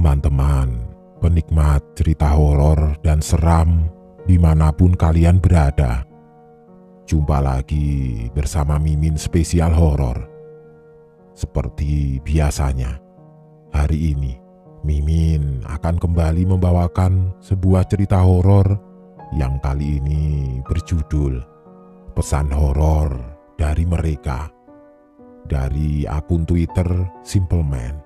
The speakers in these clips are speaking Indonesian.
teman-teman, penikmat cerita horor dan seram dimanapun kalian berada. Jumpa lagi bersama Mimin Spesial Horor. Seperti biasanya, hari ini Mimin akan kembali membawakan sebuah cerita horor yang kali ini berjudul Pesan Horor dari Mereka, dari akun Twitter Simple Man.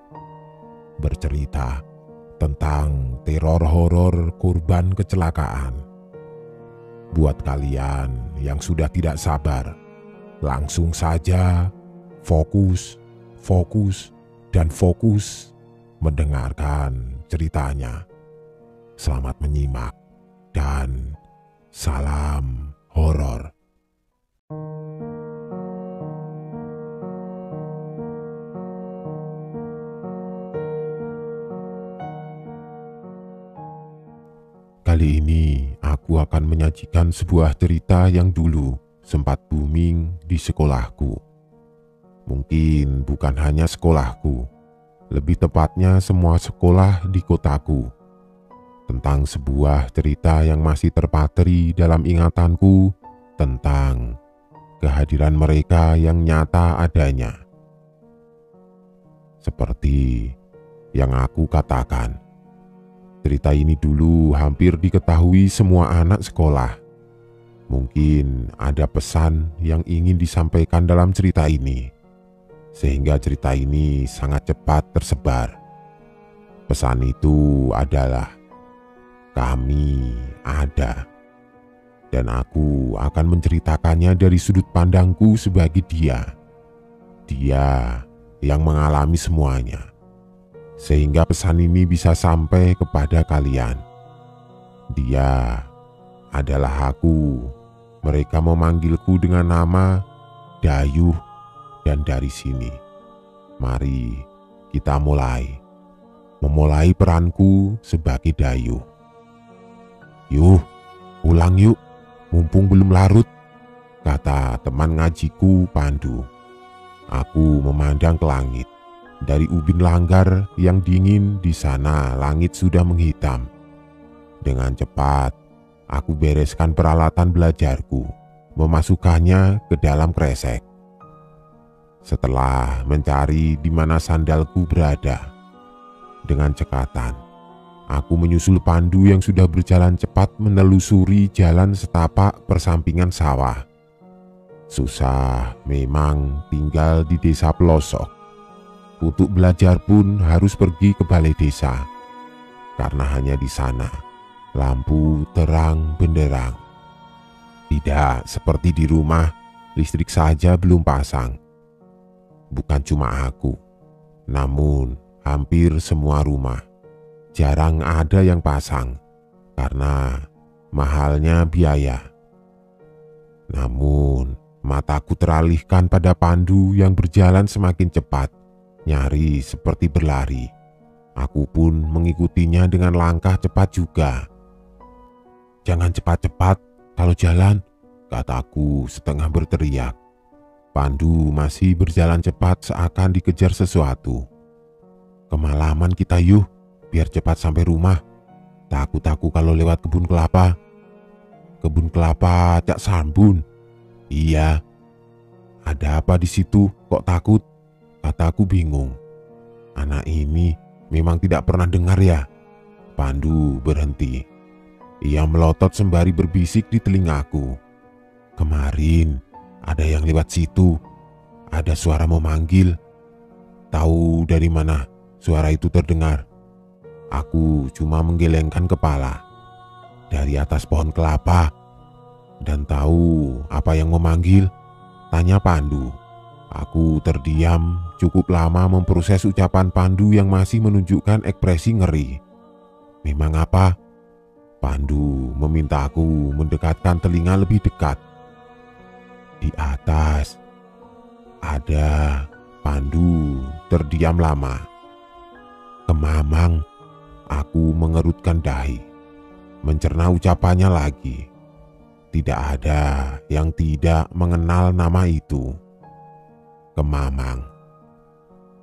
Bercerita tentang teror horor korban kecelakaan. Buat kalian yang sudah tidak sabar, langsung saja fokus mendengarkan ceritanya. Selamat menyimak dan salam horor. Kali ini aku akan menyajikan sebuah cerita yang dulu sempat booming di sekolahku. Mungkin bukan hanya sekolahku, lebih tepatnya semua sekolah di kotaku. Tentang sebuah cerita yang masih terpatri dalam ingatanku tentang kehadiran mereka yang nyata adanya. Seperti yang aku katakan, cerita ini dulu hampir diketahui semua anak sekolah. Mungkin ada pesan yang ingin disampaikan dalam cerita ini, sehingga cerita ini sangat cepat tersebar. Pesan itu adalah, kami ada. Dan aku akan menceritakannya dari sudut pandangku sebagai dia. Dia yang mengalami semuanya, sehingga pesan ini bisa sampai kepada kalian. Dia adalah aku. Mereka memanggilku dengan nama Dayuh, dan dari sini mari kita memulai peranku sebagai Dayuh. Yuh, pulang yuk, mumpung belum larut, kata teman ngajiku Pandu. Aku memandang ke langit. Dari ubin langgar yang dingin di sana, langit sudah menghitam. Dengan cepat, aku bereskan peralatan belajarku, memasukkannya ke dalam kresek. Setelah mencari di mana sandalku berada, dengan cekatan, aku menyusul Pandu yang sudah berjalan cepat menelusuri jalan setapak persampingan sawah. Susah memang tinggal di desa pelosok. Untuk belajar pun harus pergi ke balai desa, karena hanya di sana lampu terang benderang. Tidak seperti di rumah, listrik saja belum pasang. Bukan cuma aku, namun hampir semua rumah. Jarang ada yang pasang, karena mahalnya biaya. Namun mataku teralihkan pada Pandu yang berjalan semakin cepat, nyaris seperti berlari. Aku pun mengikutinya dengan langkah cepat juga. Jangan cepat-cepat kalau jalan, kataku setengah berteriak. Pandu masih berjalan cepat seakan dikejar sesuatu. Kemalaman kita yuk, biar cepat sampai rumah. Takut aku kalau lewat kebun kelapa. Kebun kelapa Cak Sambun. Iya. Ada apa di situ kok takut? Kataku bingung. Anak ini memang tidak pernah dengar ya. Pandu berhenti. Ia melotot sembari berbisik di telingaku. Kemarin ada yang lewat situ. Ada suara memanggil. Tahu dari mana suara itu terdengar? Aku cuma menggelengkan kepala. Dari atas pohon kelapa. Dan tahu apa yang memanggil? Tanya Pandu. Aku terdiam cukup lama memproses ucapan Pandu yang masih menunjukkan ekspresi ngeri. Memang apa? Pandu meminta aku mendekatkan telinga lebih dekat. Di atas ada. Pandu terdiam lama. Kemamang, aku mengerutkan dahi, mencerna ucapannya lagi. Tidak ada yang tidak mengenal nama itu. Kemamang.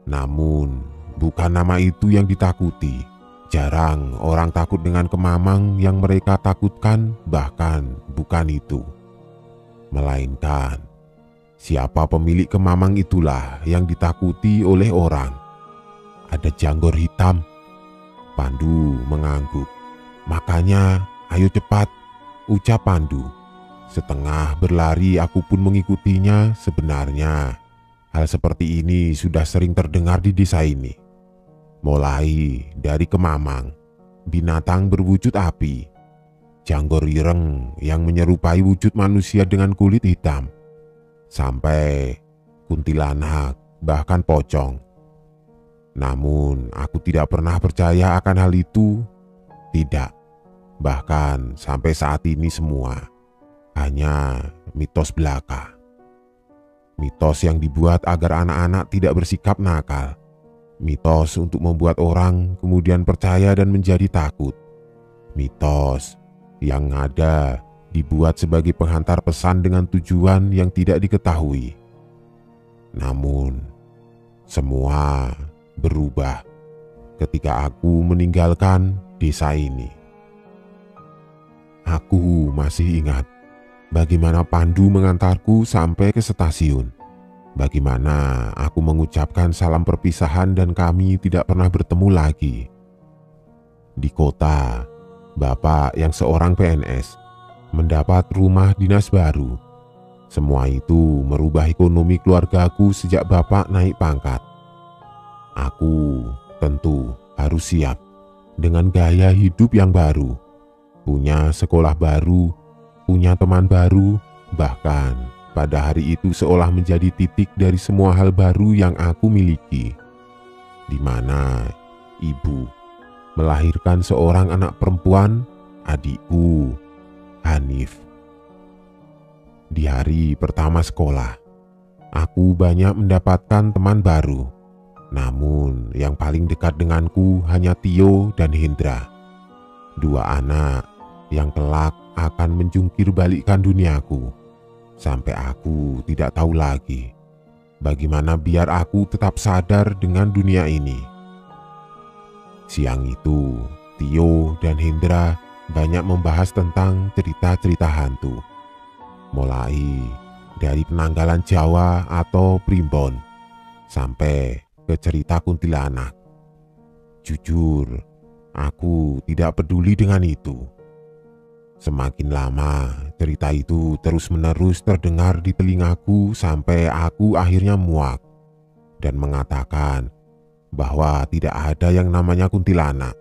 Namun bukan nama itu yang ditakuti. Jarang orang takut dengan kemamang. Yang mereka takutkan bahkan bukan itu, melainkan siapa pemilik kemamang itulah yang ditakuti oleh orang. Ada janggor hitam. Pandu mengangguk. Makanya ayo cepat, ucap Pandu. Setengah berlari aku pun mengikutinya. Sebenarnya hal seperti ini sudah sering terdengar di desa ini. Mulai dari kemamang, binatang berwujud api, janggor ireng yang menyerupai wujud manusia dengan kulit hitam, sampai kuntilanak, bahkan pocong. Namun aku tidak pernah percaya akan hal itu. Tidak, bahkan sampai saat ini semua hanya mitos belaka. Mitos yang dibuat agar anak-anak tidak bersikap nakal. Mitos untuk membuat orang kemudian percaya dan menjadi takut. Mitos yang ada dibuat sebagai penghantar pesan dengan tujuan yang tidak diketahui. Namun, semua berubah ketika aku meninggalkan desa ini. Aku masih ingat bagaimana Pandu mengantarku sampai ke stasiun. Bagaimana aku mengucapkan salam perpisahan dan kami tidak pernah bertemu lagi. Di kota, bapak yang seorang PNS mendapat rumah dinas baru. Semua itu merubah ekonomi keluargaku sejak bapak naik pangkat. Aku tentu harus siap dengan gaya hidup yang baru. Punya sekolah baru, punya teman baru, bahkan pada hari itu seolah menjadi titik dari semua hal baru yang aku miliki, di mana ibu melahirkan seorang anak perempuan, adikku, Hanif. Di hari pertama sekolah, aku banyak mendapatkan teman baru. Namun yang paling dekat denganku hanya Tio dan Hendra, dua anak yang kelak akan menjungkir balikkan duniaku. Sampai aku tidak tahu lagi bagaimana biar aku tetap sadar dengan dunia ini. Siang itu, Tio dan Hendra banyak membahas tentang cerita-cerita hantu. Mulai dari penanggalan Jawa atau primbon, sampai ke cerita kuntilanak. Jujur, aku tidak peduli dengan itu. Semakin lama, cerita itu terus-menerus terdengar di telingaku sampai aku akhirnya muak dan mengatakan bahwa tidak ada yang namanya kuntilanak,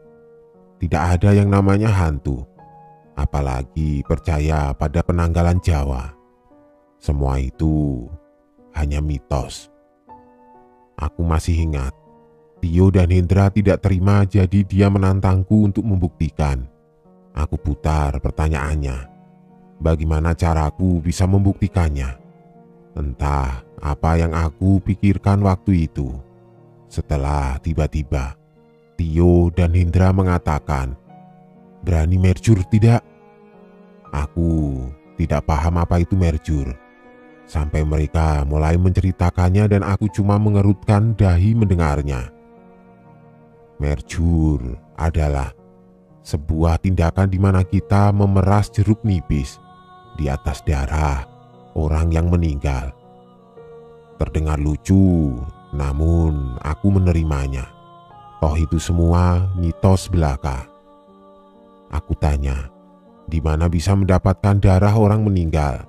tidak ada yang namanya hantu, apalagi percaya pada penanggalan Jawa. Semua itu hanya mitos. Aku masih ingat, Tio dan Hendra tidak terima, jadi dia menantangku untuk membuktikan. Aku putar pertanyaannya, bagaimana caraku bisa membuktikannya? Entah apa yang aku pikirkan waktu itu. Setelah tiba-tiba Tio dan Hendra mengatakan, "Berani merjur tidak?" Aku tidak paham apa itu merjur, sampai mereka mulai menceritakannya dan aku cuma mengerutkan dahi mendengarnya. Merjur adalah sebuah tindakan di mana kita memeras jeruk nipis di atas darah orang yang meninggal. Terdengar lucu, namun aku menerimanya. Toh itu semua mitos belaka. Aku tanya, di mana bisa mendapatkan darah orang meninggal?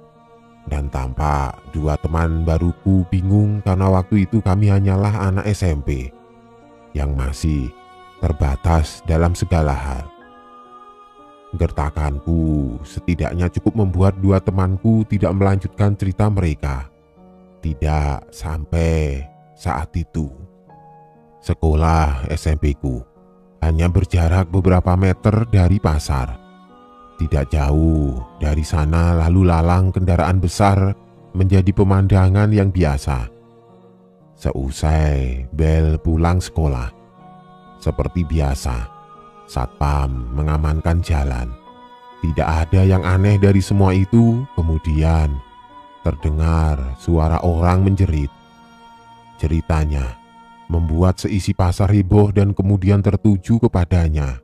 Dan tampak dua teman baruku bingung karena waktu itu kami hanyalah anak SMP yang masih terbatas dalam segala hal. Gertakanku setidaknya cukup membuat dua temanku tidak melanjutkan cerita mereka. Tidak sampai saat itu. Sekolah SMP-ku hanya berjarak beberapa meter dari pasar. Tidak jauh dari sana lalu lalang kendaraan besar menjadi pemandangan yang biasa. Seusai bel pulang sekolah, seperti biasa, satpam mengamankan jalan. Tidak ada yang aneh dari semua itu. Kemudian terdengar suara orang menjerit. Ceritanya, membuat seisi pasar heboh dan kemudian tertuju kepadanya,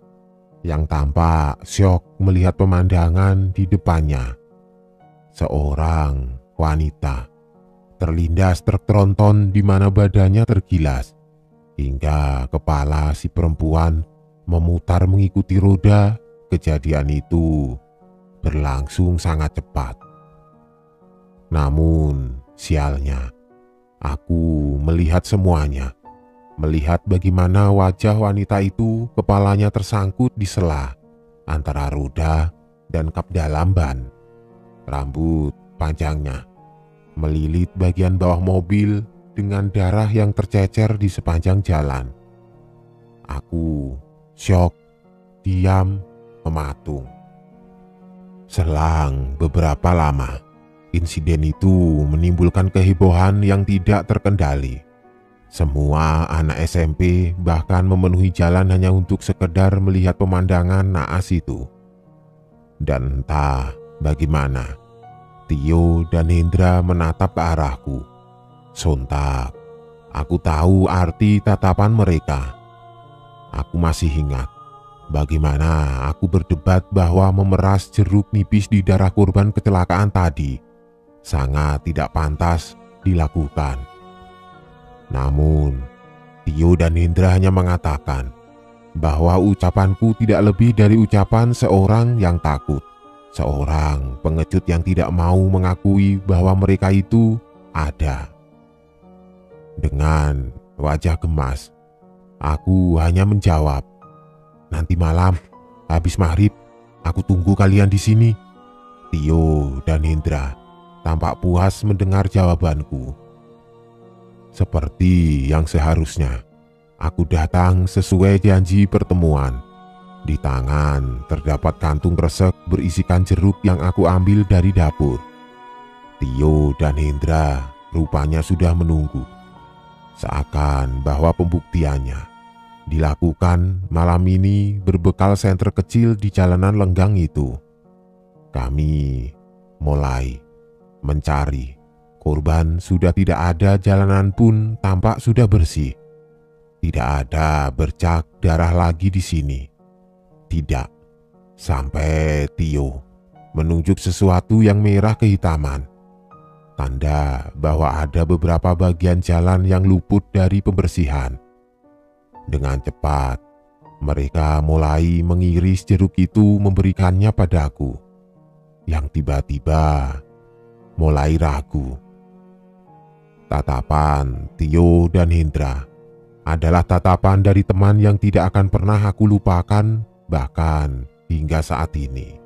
yang tampak syok melihat pemandangan di depannya. Seorang wanita terlindas truk tronton di mana badannya tergilas, hingga kepala si perempuan memutar mengikuti roda. Kejadian itu berlangsung sangat cepat. Namun, sialnya, aku melihat semuanya. Melihat bagaimana wajah wanita itu kepalanya tersangkut di sela antara roda dan kap dalam ban. Rambut panjangnya melilit bagian bawah mobil dengan darah yang tercecer di sepanjang jalan. Aku syok, diam, mematung. Selang beberapa lama, insiden itu menimbulkan kehebohan yang tidak terkendali. Semua anak SMP bahkan memenuhi jalan hanya untuk sekedar melihat pemandangan naas itu. Dan entah bagaimana, Tio dan Hendra menatap ke arahku. Sontak, aku tahu arti tatapan mereka. Aku masih ingat bagaimana aku berdebat bahwa memeras jeruk nipis di darah korban kecelakaan tadi sangat tidak pantas dilakukan. Namun, Tio dan Hendra hanya mengatakan bahwa ucapanku tidak lebih dari ucapan seorang yang takut, seorang pengecut yang tidak mau mengakui bahwa mereka itu ada. Dengan wajah gemas, aku hanya menjawab, "Nanti malam, habis maghrib, aku tunggu kalian di sini." Tio dan Hendra tampak puas mendengar jawabanku. Seperti yang seharusnya, aku datang sesuai janji pertemuan. Di tangan terdapat kantung kresek berisikan jeruk yang aku ambil dari dapur. Tio dan Hendra rupanya sudah menunggu, seakan bahwa pembuktiannya dilakukan malam ini berbekal senter kecil di jalanan lenggang itu. Kami mulai mencari. Korban sudah tidak ada, jalanan pun tampak sudah bersih. Tidak ada bercak darah lagi di sini. Tidak, sampai Tio menunjuk sesuatu yang merah kehitaman. Tanda bahwa ada beberapa bagian jalan yang luput dari pembersihan. Dengan cepat, mereka mulai mengiris jeruk itu memberikannya padaku, yang tiba-tiba mulai ragu. Tatapan Tio dan Hendra adalah tatapan dari teman yang tidak akan pernah aku lupakan, bahkan hingga saat ini.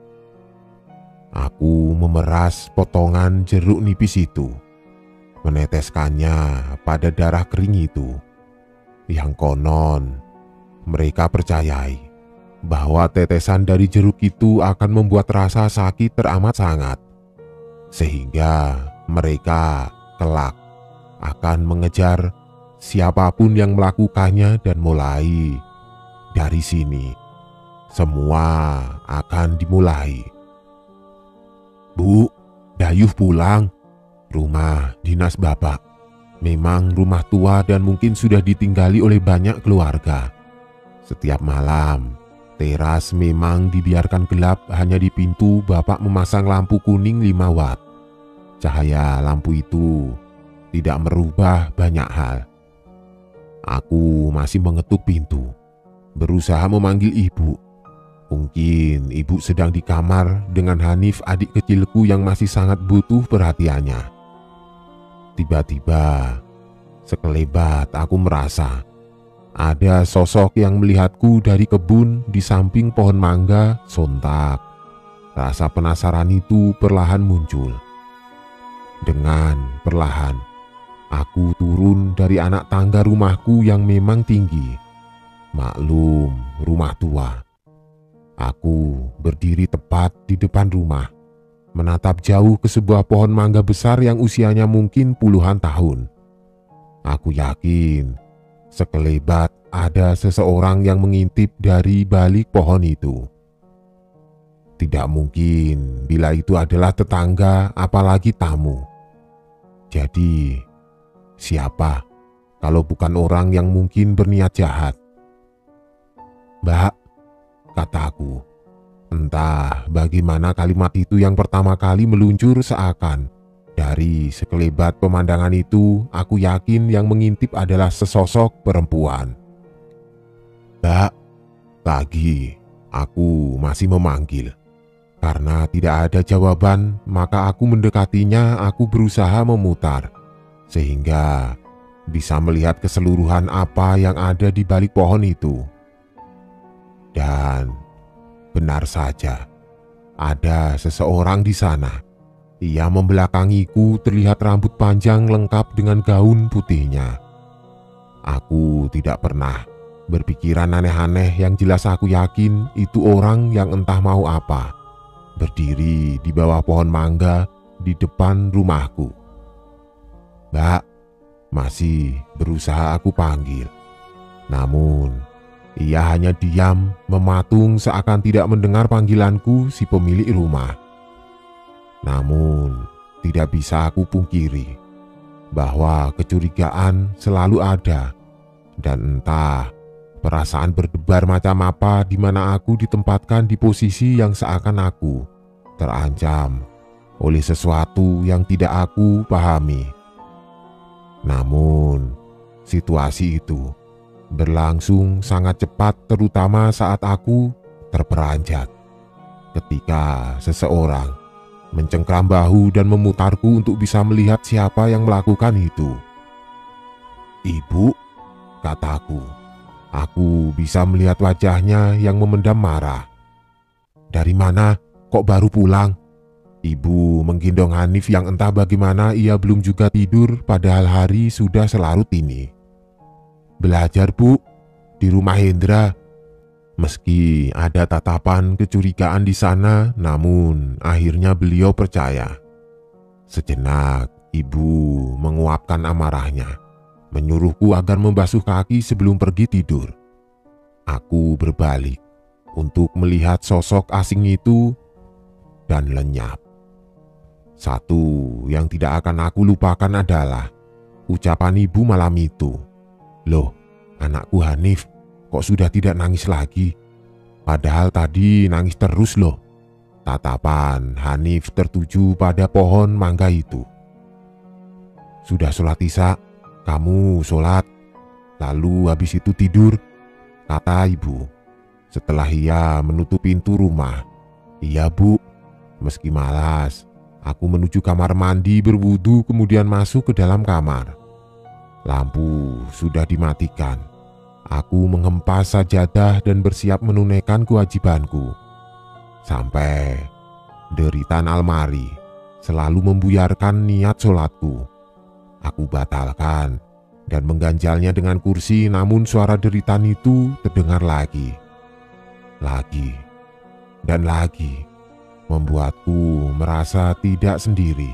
Aku memeras potongan jeruk nipis itu, meneteskannya pada darah kering itu, yang konon mereka percayai bahwa tetesan dari jeruk itu akan membuat rasa sakit teramat sangat, sehingga mereka kelak akan mengejar siapapun yang melakukannya, dan mulai dari sini semua akan dimulai. "Bu, Dayuh pulang. Rumah dinas Bapak memang rumah tua dan mungkin sudah ditinggali oleh banyak keluarga. Setiap malam, teras memang dibiarkan gelap, hanya di pintu Bapak memasang lampu kuning 5 watt. Cahaya lampu itu tidak merubah banyak hal." Aku masih mengetuk pintu, berusaha memanggil ibu. Mungkin ibu sedang di kamar dengan Hanif, adik kecilku yang masih sangat butuh perhatiannya. Tiba-tiba, sekelebat aku merasa ada sosok yang melihatku dari kebun di samping pohon mangga. Sontak, rasa penasaran itu perlahan muncul. Dengan perlahan, aku turun dari anak tangga rumahku yang memang tinggi. Maklum, rumah tua. Aku berdiri tepat di depan rumah, menatap jauh ke sebuah pohon mangga besar yang usianya mungkin puluhan tahun. Aku yakin sekelebat ada seseorang yang mengintip dari balik pohon itu. Tidak mungkin bila itu adalah tetangga, apalagi tamu. Jadi, siapa? kalau bukan orang yang mungkin berniat jahat. "Mbak," kataku. Entah bagaimana kalimat itu yang pertama kali meluncur seakan dari sekelebat pemandangan itu aku yakin yang mengintip adalah sesosok perempuan. "Mbak," lagi aku masih memanggil. Karena tidak ada jawaban, maka aku mendekatinya. Aku berusaha memutar sehingga bisa melihat keseluruhan apa yang ada di balik pohon itu. Dan benar saja, ada seseorang di sana. Ia membelakangiku, terlihat rambut panjang lengkap dengan gaun putihnya. Aku tidak pernah berpikiran aneh-aneh, yang jelas aku yakin itu orang yang entah mau apa, berdiri di bawah pohon mangga di depan rumahku. "Mbak," masih berusaha aku panggil. Namun ia hanya diam, mematung seakan tidak mendengar panggilanku si pemilik rumah. Namun tidak bisa aku pungkiri bahwa kecurigaan selalu ada, dan entah perasaan berdebar macam apa di mana aku ditempatkan di posisi yang seakan aku terancam oleh sesuatu yang tidak aku pahami. Namun situasi itu berlangsung sangat cepat, terutama saat aku terperanjat ketika seseorang mencengkram bahu dan memutarku untuk bisa melihat siapa yang melakukan itu. "Ibu," kataku. Aku bisa melihat wajahnya yang memendam marah. "Dari mana? Kok baru pulang?" Ibu menggendong Hanif yang entah bagaimana ia belum juga tidur, padahal hari sudah selarut ini. "Belajar, Bu, di rumah Hendra." Meski ada tatapan kecurigaan di sana, namun akhirnya beliau percaya. Sejenak ibu menguapkan amarahnya, menyuruhku agar membasuh kaki sebelum pergi tidur. Aku berbalik untuk melihat sosok asing itu dan lenyap. Satu yang tidak akan aku lupakan adalah ucapan ibu malam itu. "Loh, anakku Hanif kok sudah tidak nangis lagi? Padahal tadi nangis terus loh." Tatapan Hanif tertuju pada pohon mangga itu. "Sudah sholat Isya? Kamu sholat, lalu habis itu tidur," kata ibu setelah ia menutup pintu rumah. "Iya, Bu. Meski malas, aku menuju kamar mandi berwudu, kemudian masuk ke dalam kamar. Lampu sudah dimatikan. Aku menghempas sajadah dan bersiap menunaikan kewajibanku. Sampai deritan almari selalu membuyarkan niat sholatku. Aku batalkan dan mengganjalnya dengan kursi, namun suara deritan itu terdengar lagi dan lagi, membuatku merasa tidak sendiri.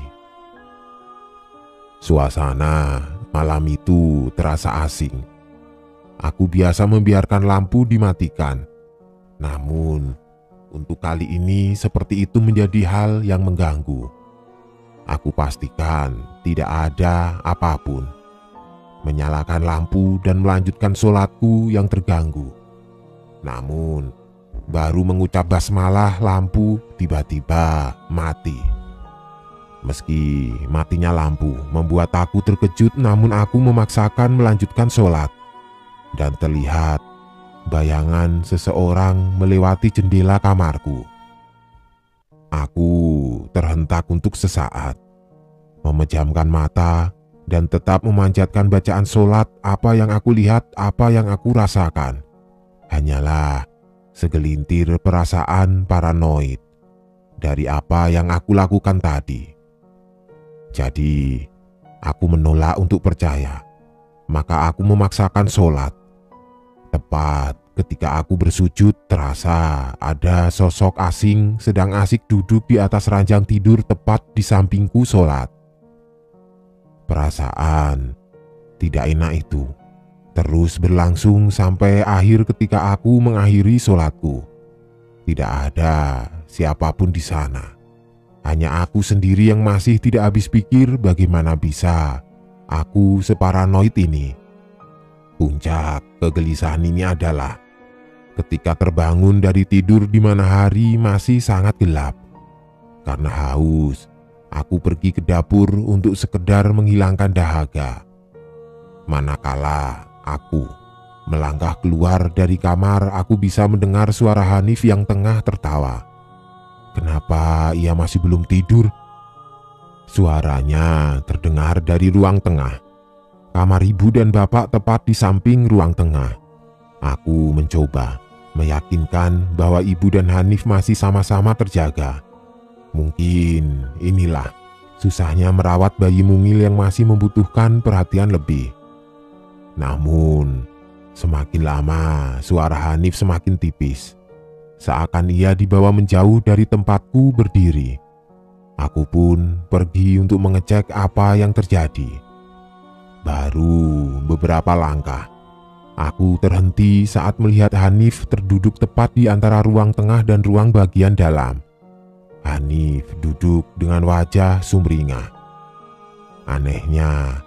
Suasana malam itu terasa asing. Aku biasa membiarkan lampu dimatikan, namun untuk kali ini seperti itu menjadi hal yang mengganggu. Aku pastikan tidak ada apapun. Menyalakan lampu dan melanjutkan sholatku yang terganggu. Namun baru mengucap basmalah, lampu tiba-tiba mati. Meski matinya lampu membuat aku terkejut, namun aku memaksakan melanjutkan sholat. Dan terlihat bayangan seseorang melewati jendela kamarku. Aku terhentak untuk sesaat, memejamkan mata dan tetap memanjatkan bacaan sholat. Apa yang aku lihat, apa yang aku rasakan, hanyalah segelintir perasaan paranoid dari apa yang aku lakukan tadi. Jadi, aku menolak untuk percaya, maka aku memaksakan sholat. Tepat ketika aku bersujud, terasa ada sosok asing sedang asik duduk di atas ranjang tidur tepat di sampingku sholat. Perasaan tidak enak itu terus berlangsung sampai akhir ketika aku mengakhiri sholatku. Tidak ada siapapun di sana. Hanya aku sendiri yang masih tidak habis pikir bagaimana bisa aku separanoid ini Puncak kegelisahan ini adalah ketika terbangun dari tidur di mana hari masih sangat gelap. Karena haus, aku pergi ke dapur untuk sekedar menghilangkan dahaga. Manakala aku melangkah keluar dari kamar, aku bisa mendengar suara Hanif yang tengah tertawa. Kenapa ia masih belum tidur? Suaranya terdengar dari ruang tengah. Kamar ibu dan bapak tepat di samping ruang tengah. Aku mencoba meyakinkan bahwa ibu dan Hanif masih sama-sama terjaga. Mungkin inilah susahnya merawat bayi mungil yang masih membutuhkan perhatian lebih. Namun, semakin lama suara Hanif semakin tipis. Seakan ia dibawa menjauh dari tempatku berdiri. Aku pun pergi untuk mengecek apa yang terjadi. Baru beberapa langkah, aku terhenti saat melihat Hanif terduduk tepat di antara ruang tengah dan ruang bagian dalam. Hanif duduk dengan wajah sumringah. Anehnya,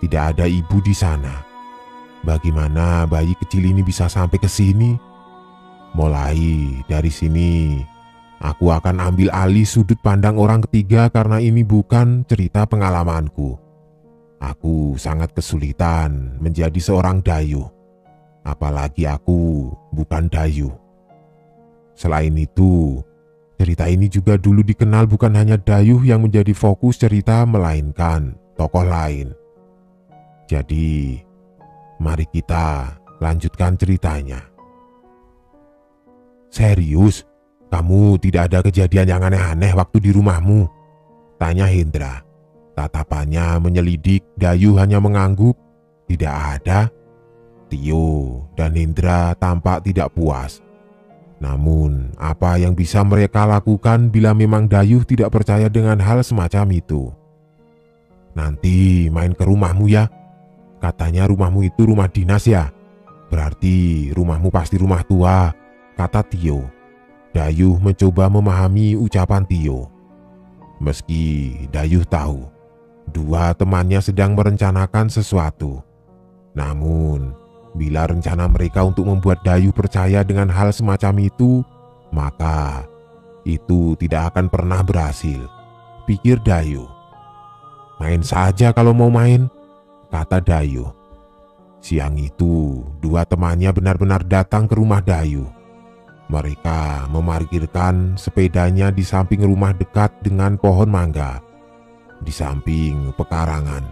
tidak ada ibu di sana. Bagaimana bayi kecil ini bisa sampai ke sini? Mulai dari sini, aku akan ambil alih sudut pandang orang ketiga karena ini bukan cerita pengalamanku. Aku sangat kesulitan menjadi seorang dayuh. Apalagi aku bukan dayuh. Selain itu, cerita ini juga dulu dikenal bukan hanya dayuh yang menjadi fokus cerita, melainkan tokoh lain. Jadi, mari kita lanjutkan ceritanya. Serius, kamu tidak ada kejadian yang aneh-aneh waktu di rumahmu? Tanya Hendra. Tatapannya menyelidik, Dayu hanya mengangguk. Tidak ada. Tio dan Hendra tampak tidak puas. Namun, apa yang bisa mereka lakukan bila memang Dayu tidak percaya dengan hal semacam itu? Nanti main ke rumahmu ya. Katanya rumahmu itu rumah dinas ya. Berarti rumahmu pasti rumah tua, kata Tio. Dayu mencoba memahami ucapan Tio. Meski Dayu tahu dua temannya sedang merencanakan sesuatu. Namun, bila rencana mereka untuk membuat Dayu percaya dengan hal semacam itu, maka itu tidak akan pernah berhasil, pikir Dayu. Main saja kalau mau main, kata Dayu. Siang itu, dua temannya benar-benar datang ke rumah Dayu. Mereka memarkirkan sepedanya di samping rumah dekat dengan pohon mangga, di samping pekarangan.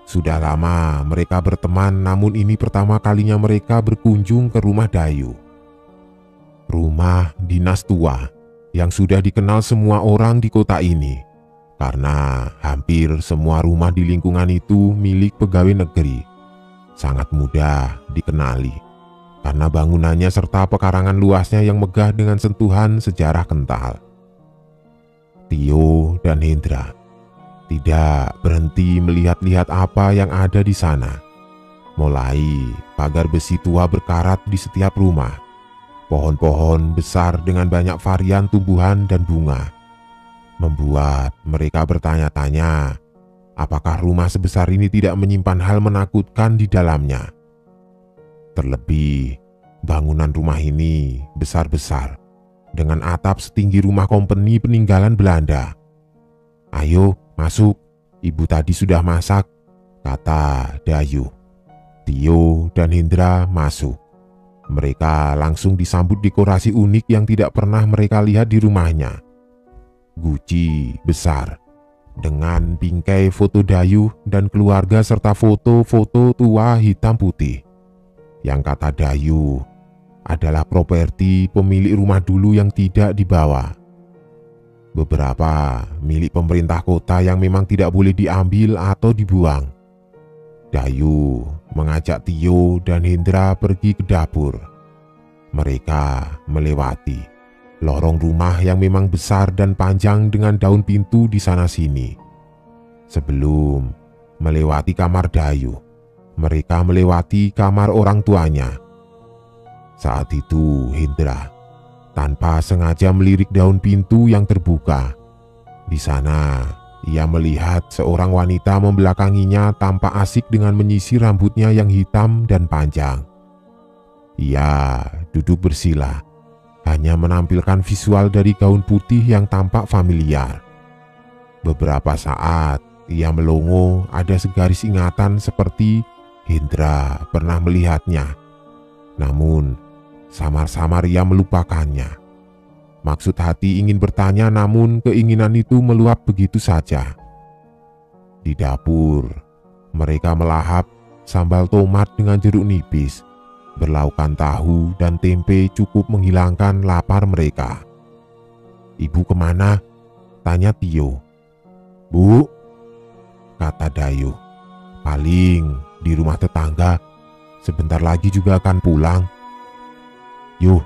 Sudah lama mereka berteman, namun ini pertama kalinya mereka berkunjung ke rumah Dayu. Rumah dinas tua yang sudah dikenal semua orang di kota ini, karena hampir semua rumah di lingkungan itu milik pegawai negeri. Sangat mudah dikenali, karena bangunannya serta pekarangan luasnya yang megah dengan sentuhan sejarah kental. Tio dan Hendra tidak berhenti melihat-lihat apa yang ada di sana. Mulai pagar besi tua berkarat di setiap rumah, pohon-pohon besar dengan banyak varian tumbuhan dan bunga, membuat mereka bertanya-tanya, apakah rumah sebesar ini tidak menyimpan hal menakutkan di dalamnya. Terlebih, bangunan rumah ini besar-besar, dengan atap setinggi rumah kompeni peninggalan Belanda. Ayo, masuk, ibu tadi sudah masak, kata Dayu. Tio dan Hendra masuk. Mereka langsung disambut dekorasi unik yang tidak pernah mereka lihat di rumahnya. Guci besar, dengan bingkai foto Dayu dan keluarga serta foto-foto tua hitam putih. Yang kata Dayu adalah properti pemilik rumah dulu yang tidak dibawa. Beberapa milik pemerintah kota yang memang tidak boleh diambil atau dibuang. Dayu mengajak Tio dan Hendra pergi ke dapur. Mereka melewati lorong rumah yang memang besar dan panjang dengan daun pintu di sana-sini. Sebelum melewati kamar Dayu, mereka melewati kamar orang tuanya. Saat itu Hendra tanpa sengaja melirik daun pintu yang terbuka. Di sana Ia melihat seorang wanita membelakanginya tanpa asik dengan menyisir rambutnya yang hitam dan panjang. Ia duduk bersila, hanya menampilkan visual dari gaun putih yang tampak familiar. Beberapa saat ia melongo, ada segaris ingatan seperti Hendra pernah melihatnya. Namun samar-samar ia melupakannya. Maksud hati ingin bertanya, namun keinginan itu meluap begitu saja. Di dapur, mereka melahap sambal tomat dengan jeruk nipis. Berlaukan tahu dan tempe cukup menghilangkan lapar mereka. "Ibu kemana?" tanya Tio. "Bu," kata Dayu, "paling di rumah tetangga. Sebentar lagi juga akan pulang." "Yuh,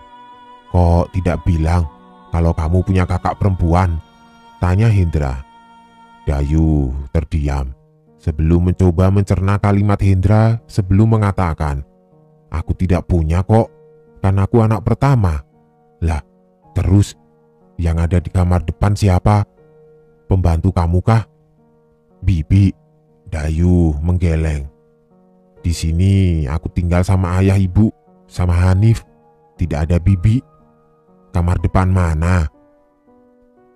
kok tidak bilang kalau kamu punya kakak perempuan?" tanya Hendra. Dayu terdiam sebelum mencoba mencerna kalimat Hendra sebelum mengatakan, "Aku tidak punya kok, kan aku anak pertama." "Lah, terus yang ada di kamar depan siapa? Pembantu kamu kah?" "Bibi," Dayu menggeleng. "Di sini aku tinggal sama ayah, ibu, sama Hanif. Tidak ada bibi." "Kamar depan mana?"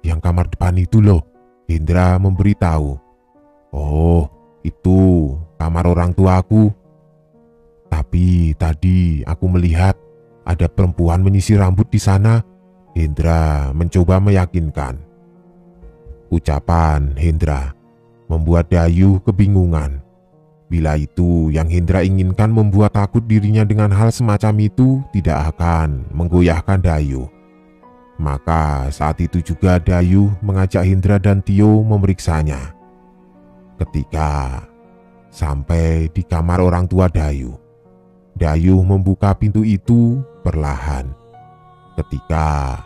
"Yang kamar depan itu loh," Hendra memberitahu. "Oh, itu kamar orang tuaku. Tapi tadi aku melihat ada perempuan menyisir rambut di sana." Hendra mencoba meyakinkan. Ucapan Hendra membuat Dayu kebingungan. Bila itu yang Hendra inginkan membuat takut dirinya dengan hal semacam itu tidak akan menggoyahkan Dayu. Maka saat itu juga Dayu mengajak Hendra dan Tio memeriksanya. Ketika sampai di kamar orang tua Dayu, Dayu membuka pintu itu perlahan. Ketika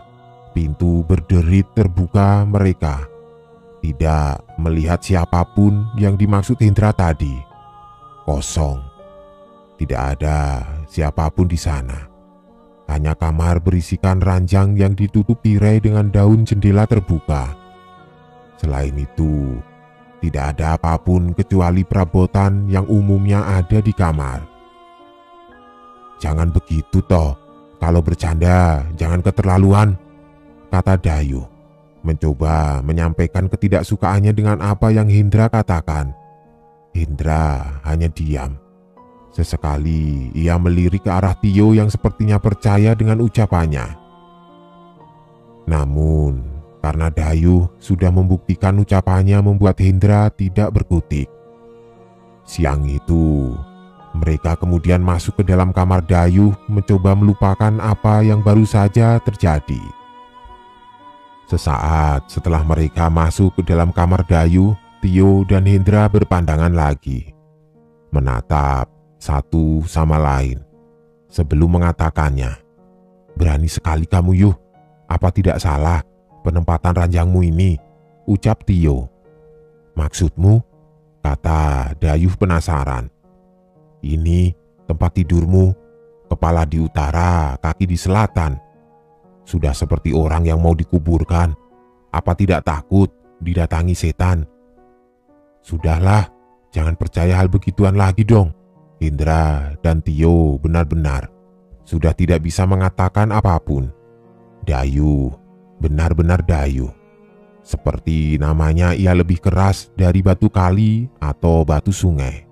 pintu berderit terbuka, mereka tidak melihat siapapun yang dimaksud Hendra tadi. Kosong. Tidak ada siapapun di sana. Hanya kamar berisikan ranjang yang ditutup tirai dengan daun jendela terbuka. Selain itu, tidak ada apapun kecuali perabotan yang umumnya ada di kamar. "Jangan begitu toh, kalau bercanda jangan keterlaluan," kata Dayu, mencoba menyampaikan ketidaksukaannya dengan apa yang Hendra katakan. Hendra hanya diam. Sesekali ia melirik ke arah Tio yang sepertinya percaya dengan ucapannya. Namun karena Dayu sudah membuktikan ucapannya membuat Hendra tidak berkutik. Siang itu mereka kemudian masuk ke dalam kamar Dayu mencoba melupakan apa yang baru saja terjadi. Sesaat setelah mereka masuk ke dalam kamar Dayu, Tio dan Hendra berpandangan lagi, menatap satu sama lain sebelum mengatakannya. "Berani sekali kamu, Yuh. Apa tidak salah penempatan ranjangmu ini?" ucap Tio. "Maksudmu?" kata Dayu penasaran. "Ini tempat tidurmu, kepala di utara, kaki di selatan. Sudah seperti orang yang mau dikuburkan. Apa tidak takut didatangi setan?" "Sudahlah, jangan percaya hal begituan lagi dong." Hendra dan Tio benar-benar sudah tidak bisa mengatakan apapun. Dayu, benar-benar Dayu. Seperti namanya, ia lebih keras dari batu kali atau batu sungai.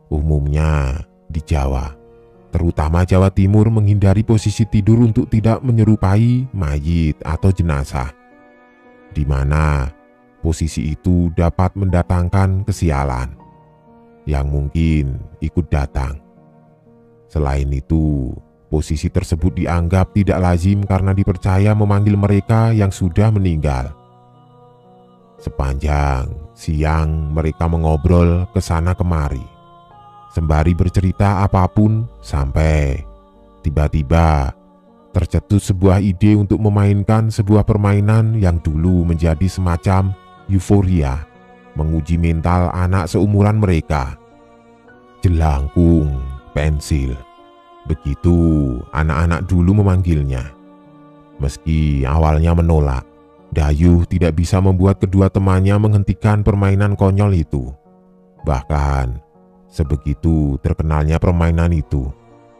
Umumnya di Jawa, terutama Jawa Timur, menghindari posisi tidur untuk tidak menyerupai mayit atau jenazah, di mana posisi itu dapat mendatangkan kesialan yang mungkin ikut datang. Selain itu, posisi tersebut dianggap tidak lazim karena dipercaya memanggil mereka yang sudah meninggal. Sepanjang siang mereka mengobrol ke sana kemari, sembari bercerita apapun, sampai tiba-tiba tercetus sebuah ide untuk memainkan sebuah permainan yang dulu menjadi semacam euforia, menguji mental anak seumuran mereka. Jelangkung pensil, begitu anak-anak dulu memanggilnya. Meski awalnya menolak, Dayuh tidak bisa membuat kedua temannya menghentikan permainan konyol itu. Bahkan, sebegitu terkenalnya permainan itu,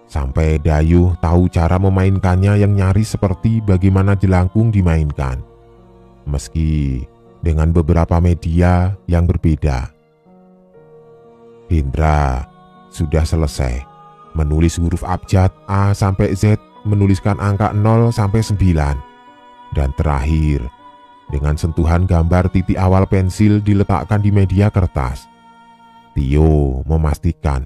sampai Dayuh tahu cara memainkannya yang nyaris seperti bagaimana jelangkung dimainkan, meski dengan beberapa media yang berbeda. Hendra sudah selesai menulis huruf abjad A sampai Z, menuliskan angka 0 sampai 9, dan terakhir dengan sentuhan gambar titik awal pensil diletakkan di media kertas. Tio memastikan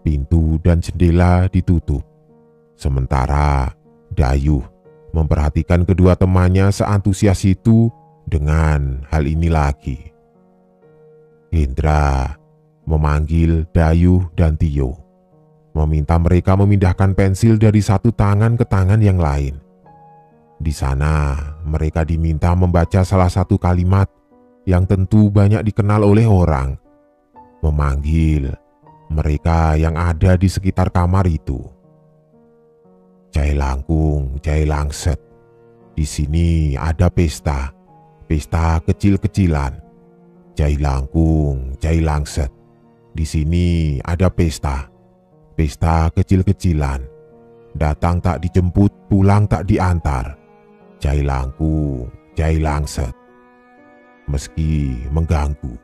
pintu dan jendela ditutup. Sementara Dayuh memperhatikan kedua temannya seantusias itu dengan hal ini lagi. Hendra memanggil Dayuh dan Tio, meminta mereka memindahkan pensil dari satu tangan ke tangan yang lain. Di sana mereka diminta membaca salah satu kalimat yang tentu banyak dikenal oleh orang, memanggil mereka yang ada di sekitar kamar itu. Jai langkung, jai langset. Di sini ada pesta, pesta kecil-kecilan. Jai langkung, jai langset. Di sini ada pesta, pesta kecil-kecilan. Datang tak dijemput, pulang tak diantar. Jai langkung, jai langset. Meski mengganggu,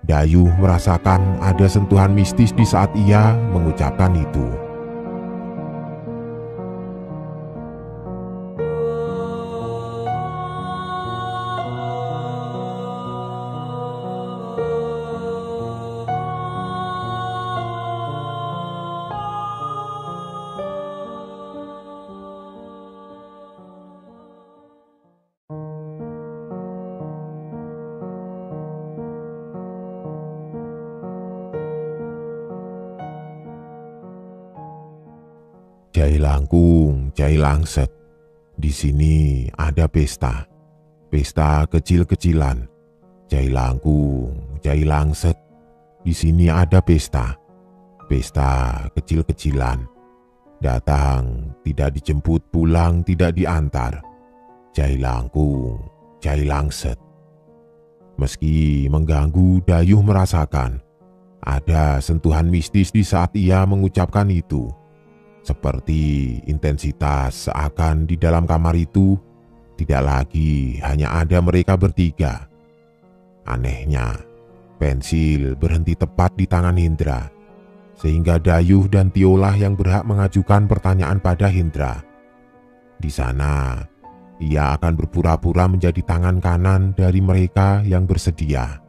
Dayuh merasakan ada sentuhan mistis di saat ia mengucapkan itu. Jai langkung, jai langset. Di sini ada pesta, pesta kecil-kecilan. Jai langkung, jai langset. Di sini ada pesta, pesta kecil-kecilan. Datang tidak dijemput, pulang tidak diantar. Jai langkung, jai langset. Meski mengganggu, Dayuh merasakan ada sentuhan mistis di saat ia mengucapkan itu. Seperti intensitas seakan di dalam kamar itu tidak lagi hanya ada mereka bertiga. Anehnya, pensil berhenti tepat di tangan Hendra, sehingga Dayuh dan Tiolah yang berhak mengajukan pertanyaan pada Hendra. Di sana, ia akan berpura-pura menjadi tangan kanan dari mereka yang bersedia.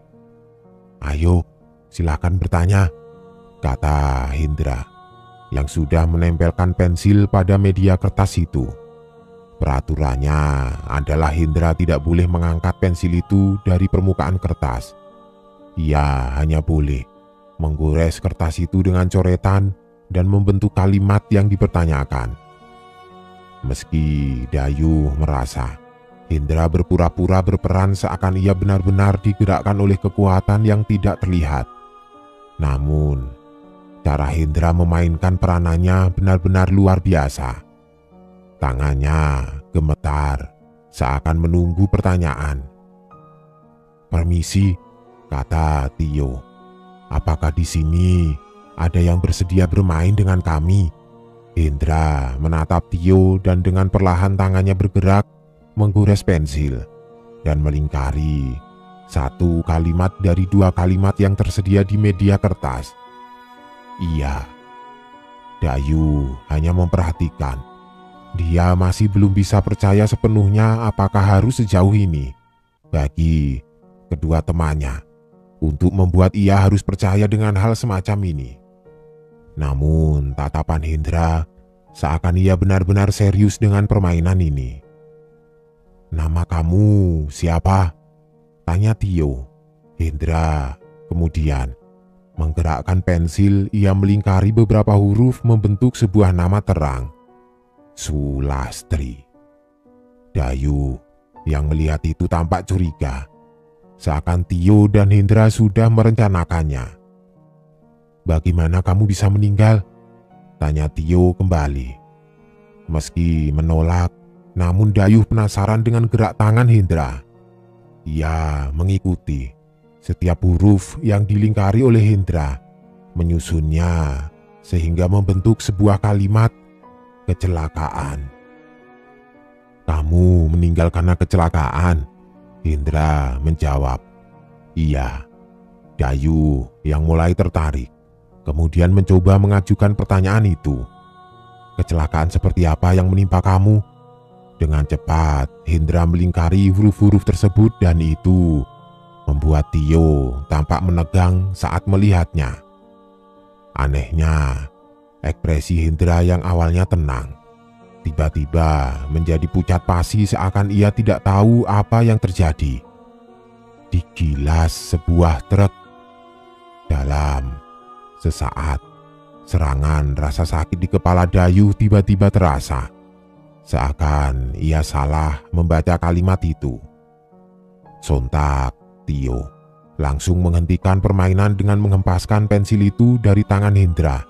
"Ayo, silakan bertanya," kata Hendra yang sudah menempelkan pensil pada media kertas itu. Peraturannya adalah Hendra tidak boleh mengangkat pensil itu dari permukaan kertas. Ia hanya boleh menggores kertas itu dengan coretan dan membentuk kalimat yang dipertanyakan. Meski Dayuh merasa Hendra berpura-pura berperan seakan ia benar-benar digerakkan oleh kekuatan yang tidak terlihat, namun cara Hendra memainkan peranannya benar-benar luar biasa. Tangannya gemetar seakan menunggu pertanyaan. "Permisi," kata Tio. "Apakah di sini ada yang bersedia bermain dengan kami?" Hendra menatap Tio dan dengan perlahan tangannya bergerak menggores pensil dan melingkari satu kalimat dari dua kalimat yang tersedia di media kertas. Iya, Dayuh hanya memperhatikan. Dia masih belum bisa percaya sepenuhnya apakah harus sejauh ini bagi kedua temannya untuk membuat ia harus percaya dengan hal semacam ini. Namun tatapan Hendra seakan ia benar-benar serius dengan permainan ini. "Nama kamu siapa?" tanya Tio. Hendra kemudian menggerakkan pensil, ia melingkari beberapa huruf membentuk sebuah nama terang. Sulastri. Dayuh yang melihat itu tampak curiga, seakan Tio dan Hendra sudah merencanakannya. "Bagaimana kamu bisa meninggal?" tanya Tio kembali. Meski menolak, namun Dayuh penasaran dengan gerak tangan Hendra. Ia mengikuti setiap huruf yang dilingkari oleh Hendra, menyusunnya sehingga membentuk sebuah kalimat kecelakaan. "Kamu meninggal karena kecelakaan?" Hendra menjawab. "Iya." Dayu yang mulai tertarik kemudian mencoba mengajukan pertanyaan itu. "Kecelakaan seperti apa yang menimpa kamu?" Dengan cepat Hendra melingkari huruf-huruf tersebut dan itu membuat Tio tampak menegang saat melihatnya. Anehnya, ekspresi Hendra yang awalnya tenang tiba-tiba menjadi pucat pasi seakan ia tidak tahu apa yang terjadi. Digilas sebuah truk. Dalam sesaat, serangan rasa sakit di kepala Dayu tiba-tiba terasa. Seakan ia salah membaca kalimat itu. Sontak, Tio langsung menghentikan permainan dengan menghempaskan pensil itu dari tangan Hendra,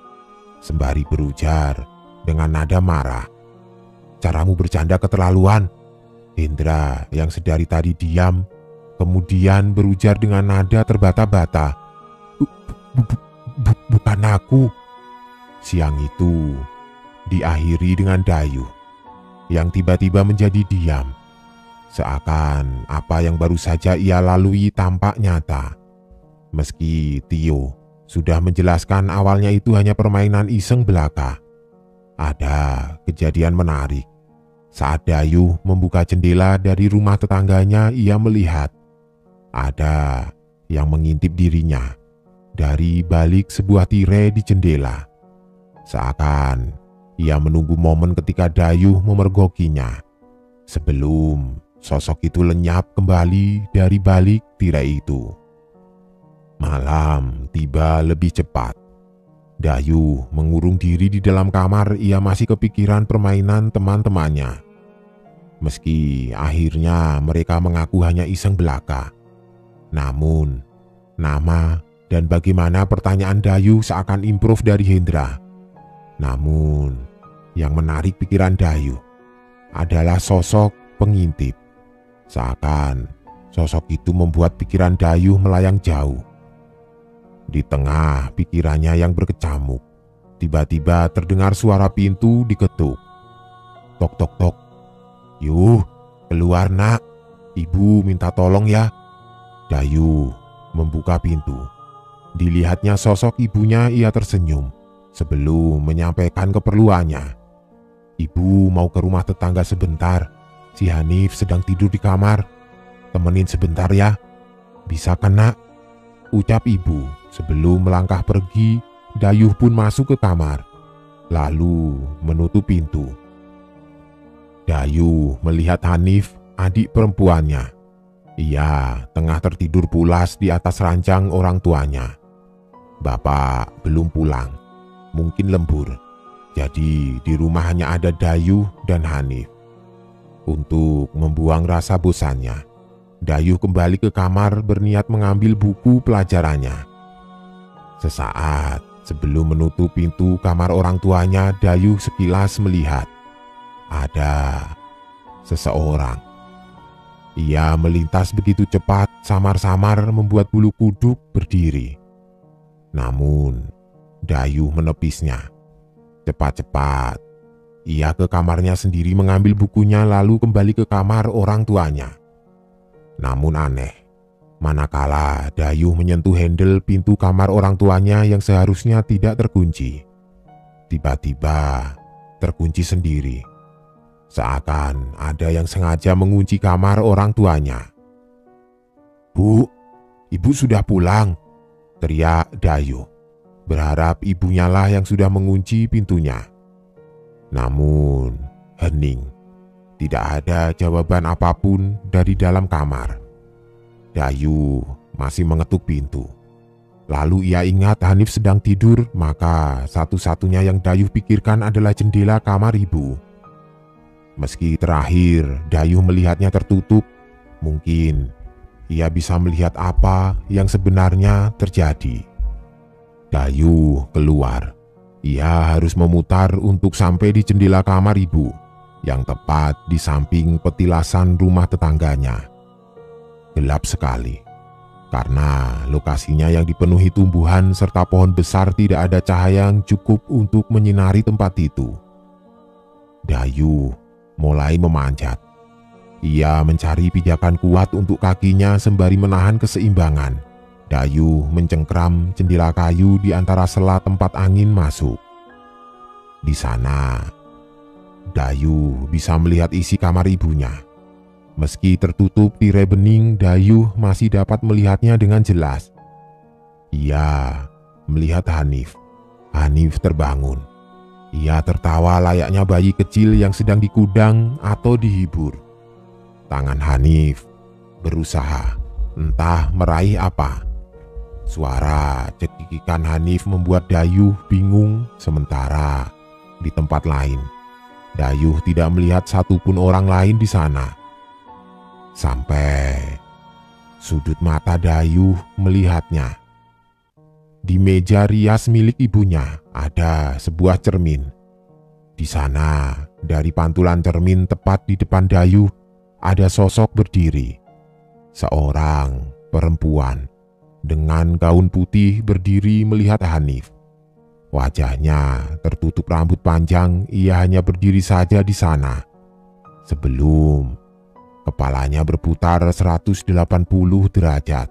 sembari berujar dengan nada marah. "Caramu bercanda keterlaluan." Hendra yang sedari tadi diam, kemudian berujar dengan nada terbata-bata. Bukan aku." Siang itu diakhiri dengan Dayu yang tiba-tiba menjadi diam, seakan apa yang baru saja ia lalui tampak nyata. Meski Tio sudah menjelaskan awalnya itu hanya permainan iseng belaka, ada kejadian menarik. Saat Dayu membuka jendela dari rumah tetangganya, ia melihat ada yang mengintip dirinya dari balik sebuah tirai di jendela. Seakan ia menunggu momen ketika Dayu memergokinya sebelum sosok itu lenyap kembali dari balik tirai itu. Malam tiba lebih cepat. Dayu mengurung diri di dalam kamar. Ia masih kepikiran permainan teman-temannya. Meski akhirnya mereka mengaku hanya iseng belaka, namun nama dan bagaimana pertanyaan Dayu seakan improve dari Hendra. Namun yang menarik pikiran Dayu adalah sosok pengintip. Seakan sosok itu membuat pikiran Dayu melayang jauh. Di tengah pikirannya yang berkecamuk, tiba-tiba terdengar suara pintu diketuk. "Tok tok tok." "Yuh, keluar nak, ibu minta tolong ya." Dayu membuka pintu. Dilihatnya sosok ibunya, ia tersenyum sebelum menyampaikan keperluannya. "Ibu mau ke rumah tetangga sebentar. Si Hanif sedang tidur di kamar. Temenin sebentar ya." "Bisa kan nak?" ucap ibu. Sebelum melangkah pergi, Dayu pun masuk ke kamar, lalu menutup pintu. Dayu melihat Hanif, adik perempuannya. Ia tengah tertidur pulas di atas ranjang orang tuanya. Bapak belum pulang, mungkin lembur. Jadi di rumah hanya ada Dayu dan Hanif. Untuk membuang rasa bosannya, Dayu kembali ke kamar berniat mengambil buku pelajarannya. Sesaat sebelum menutup pintu kamar orang tuanya, Dayu sekilas melihat ada seseorang. Ia melintas begitu cepat, samar-samar membuat bulu kuduk berdiri. Namun Dayu menepisnya. Cepat-cepat ia ke kamarnya sendiri mengambil bukunya lalu kembali ke kamar orang tuanya. Namun aneh, manakala Dayu menyentuh handle pintu kamar orang tuanya yang seharusnya tidak terkunci, tiba-tiba terkunci sendiri. Seakan ada yang sengaja mengunci kamar orang tuanya. "Bu, ibu sudah pulang," teriak Dayu, berharap ibunya lah yang sudah mengunci pintunya. Namun hening, tidak ada jawaban apapun dari dalam kamar. Dayu masih mengetuk pintu. Lalu ia ingat Hanif sedang tidur, maka satu-satunya yang Dayu pikirkan adalah jendela kamar ibu. Meski terakhir Dayu melihatnya tertutup, mungkin ia bisa melihat apa yang sebenarnya terjadi. Dayu keluar. Ia harus memutar untuk sampai di jendela kamar ibu, yang tepat di samping petilasan rumah tetangganya. Gelap sekali, karena lokasinya yang dipenuhi tumbuhan serta pohon besar tidak ada cahaya yang cukup untuk menyinari tempat itu. Dayu mulai memanjat. Ia mencari pijakan kuat untuk kakinya sembari menahan keseimbangan. Dayu mencengkram jendela kayu di antara sela tempat angin masuk. Di sana, Dayu bisa melihat isi kamar ibunya. Meski tertutup tirai bening, Dayu masih dapat melihatnya dengan jelas. Ia melihat Hanif. Hanif terbangun. Ia tertawa layaknya bayi kecil yang sedang dikudang atau dihibur. Tangan Hanif berusaha entah meraih apa. Suara cekikikan Hanif membuat Dayu bingung. Sementara di tempat lain, Dayu tidak melihat satupun orang lain di sana. Sampai sudut mata Dayu melihatnya. Di meja rias milik ibunya ada sebuah cermin. Di sana, dari pantulan cermin tepat di depan Dayu, ada sosok berdiri. Seorang perempuan dengan gaun putih berdiri melihat Hanif. Wajahnya tertutup rambut panjang, ia hanya berdiri saja di sana. Sebelum kepalanya berputar 180 derajat.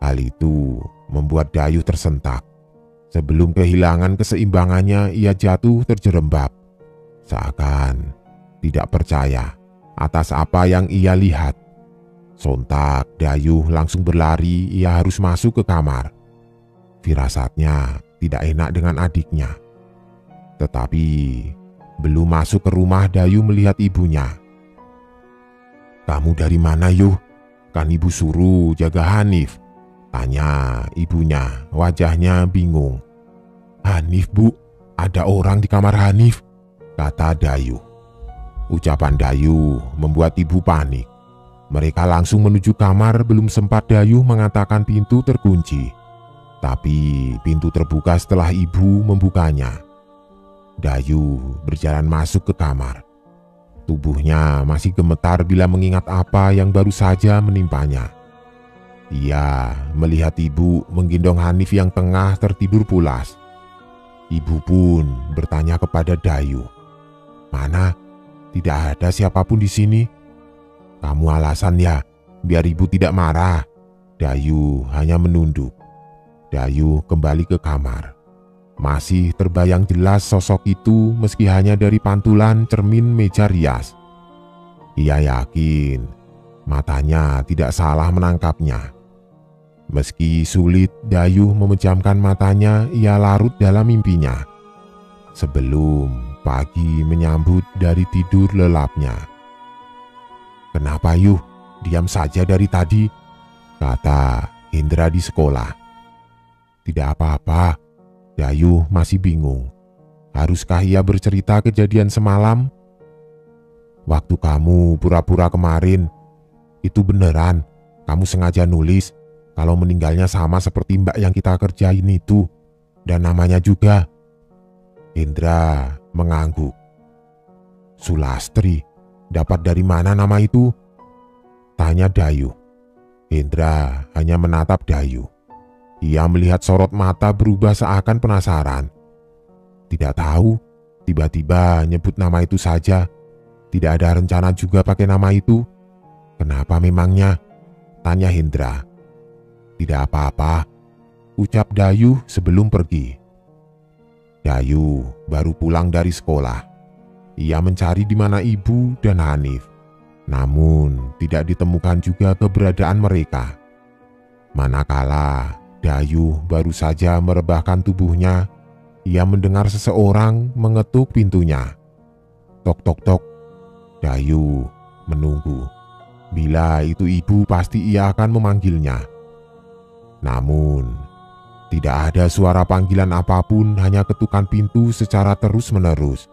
Hal itu membuat Dayu tersentak. Sebelum kehilangan keseimbangannya, ia jatuh terjerembab. Seakan tidak percaya atas apa yang ia lihat. Sontak Dayu langsung berlari, ia harus masuk ke kamar. Firasatnya tidak enak dengan adiknya. Tetapi belum masuk ke rumah, Dayu melihat ibunya. "Kamu dari mana, Yuh? Kan ibu suruh jaga Hanif," tanya ibunya, wajahnya bingung. "Hanif, Bu, ada orang di kamar Hanif," kata Dayu. Ucapan Dayu membuat ibu panik. Mereka langsung menuju kamar. Belum sempat Dayu mengatakan pintu terkunci, tapi pintu terbuka setelah ibu membukanya. Dayu berjalan masuk ke kamar. Tubuhnya masih gemetar bila mengingat apa yang baru saja menimpanya. Ia melihat ibu menggendong Hanif yang tengah tertidur pulas. Ibu pun bertanya kepada Dayu, "Mana? Tidak ada siapapun di sini." "Kamu alasan ya, biar ibu tidak marah." Dayu hanya menunduk. Dayu kembali ke kamar. Masih terbayang jelas sosok itu meski hanya dari pantulan cermin meja rias. Ia yakin matanya tidak salah menangkapnya. Meski sulit Dayu memejamkan matanya, ia larut dalam mimpinya. Sebelum pagi menyambut dari tidur lelapnya. "Kenapa, Yuh? Diam saja dari tadi," kata Indra di sekolah. "Tidak apa-apa." Dayu masih bingung. Haruskah ia bercerita kejadian semalam? "Waktu kamu pura-pura kemarin, itu beneran kamu sengaja nulis kalau meninggalnya sama seperti mbak yang kita kerjain itu, dan namanya juga?" Indra mengangguk. "Sulastri, dapat dari mana nama itu?" tanya Dayu. Indra hanya menatap Dayu. Ia melihat sorot mata berubah seakan penasaran. "Tidak tahu, tiba-tiba nyebut nama itu saja. Tidak ada rencana juga pakai nama itu." "Kenapa memangnya?" tanya Indra. "Tidak apa-apa," ucap Dayu sebelum pergi. Dayu baru pulang dari sekolah. Ia mencari di mana ibu dan Hanif. Namun tidak ditemukan juga keberadaan mereka. Manakala Dayu baru saja merebahkan tubuhnya, ia mendengar seseorang mengetuk pintunya. Tok tok tok. Dayu menunggu. Bila itu ibu, pasti ia akan memanggilnya. Namun tidak ada suara panggilan apapun, hanya ketukan pintu secara terus-menerus.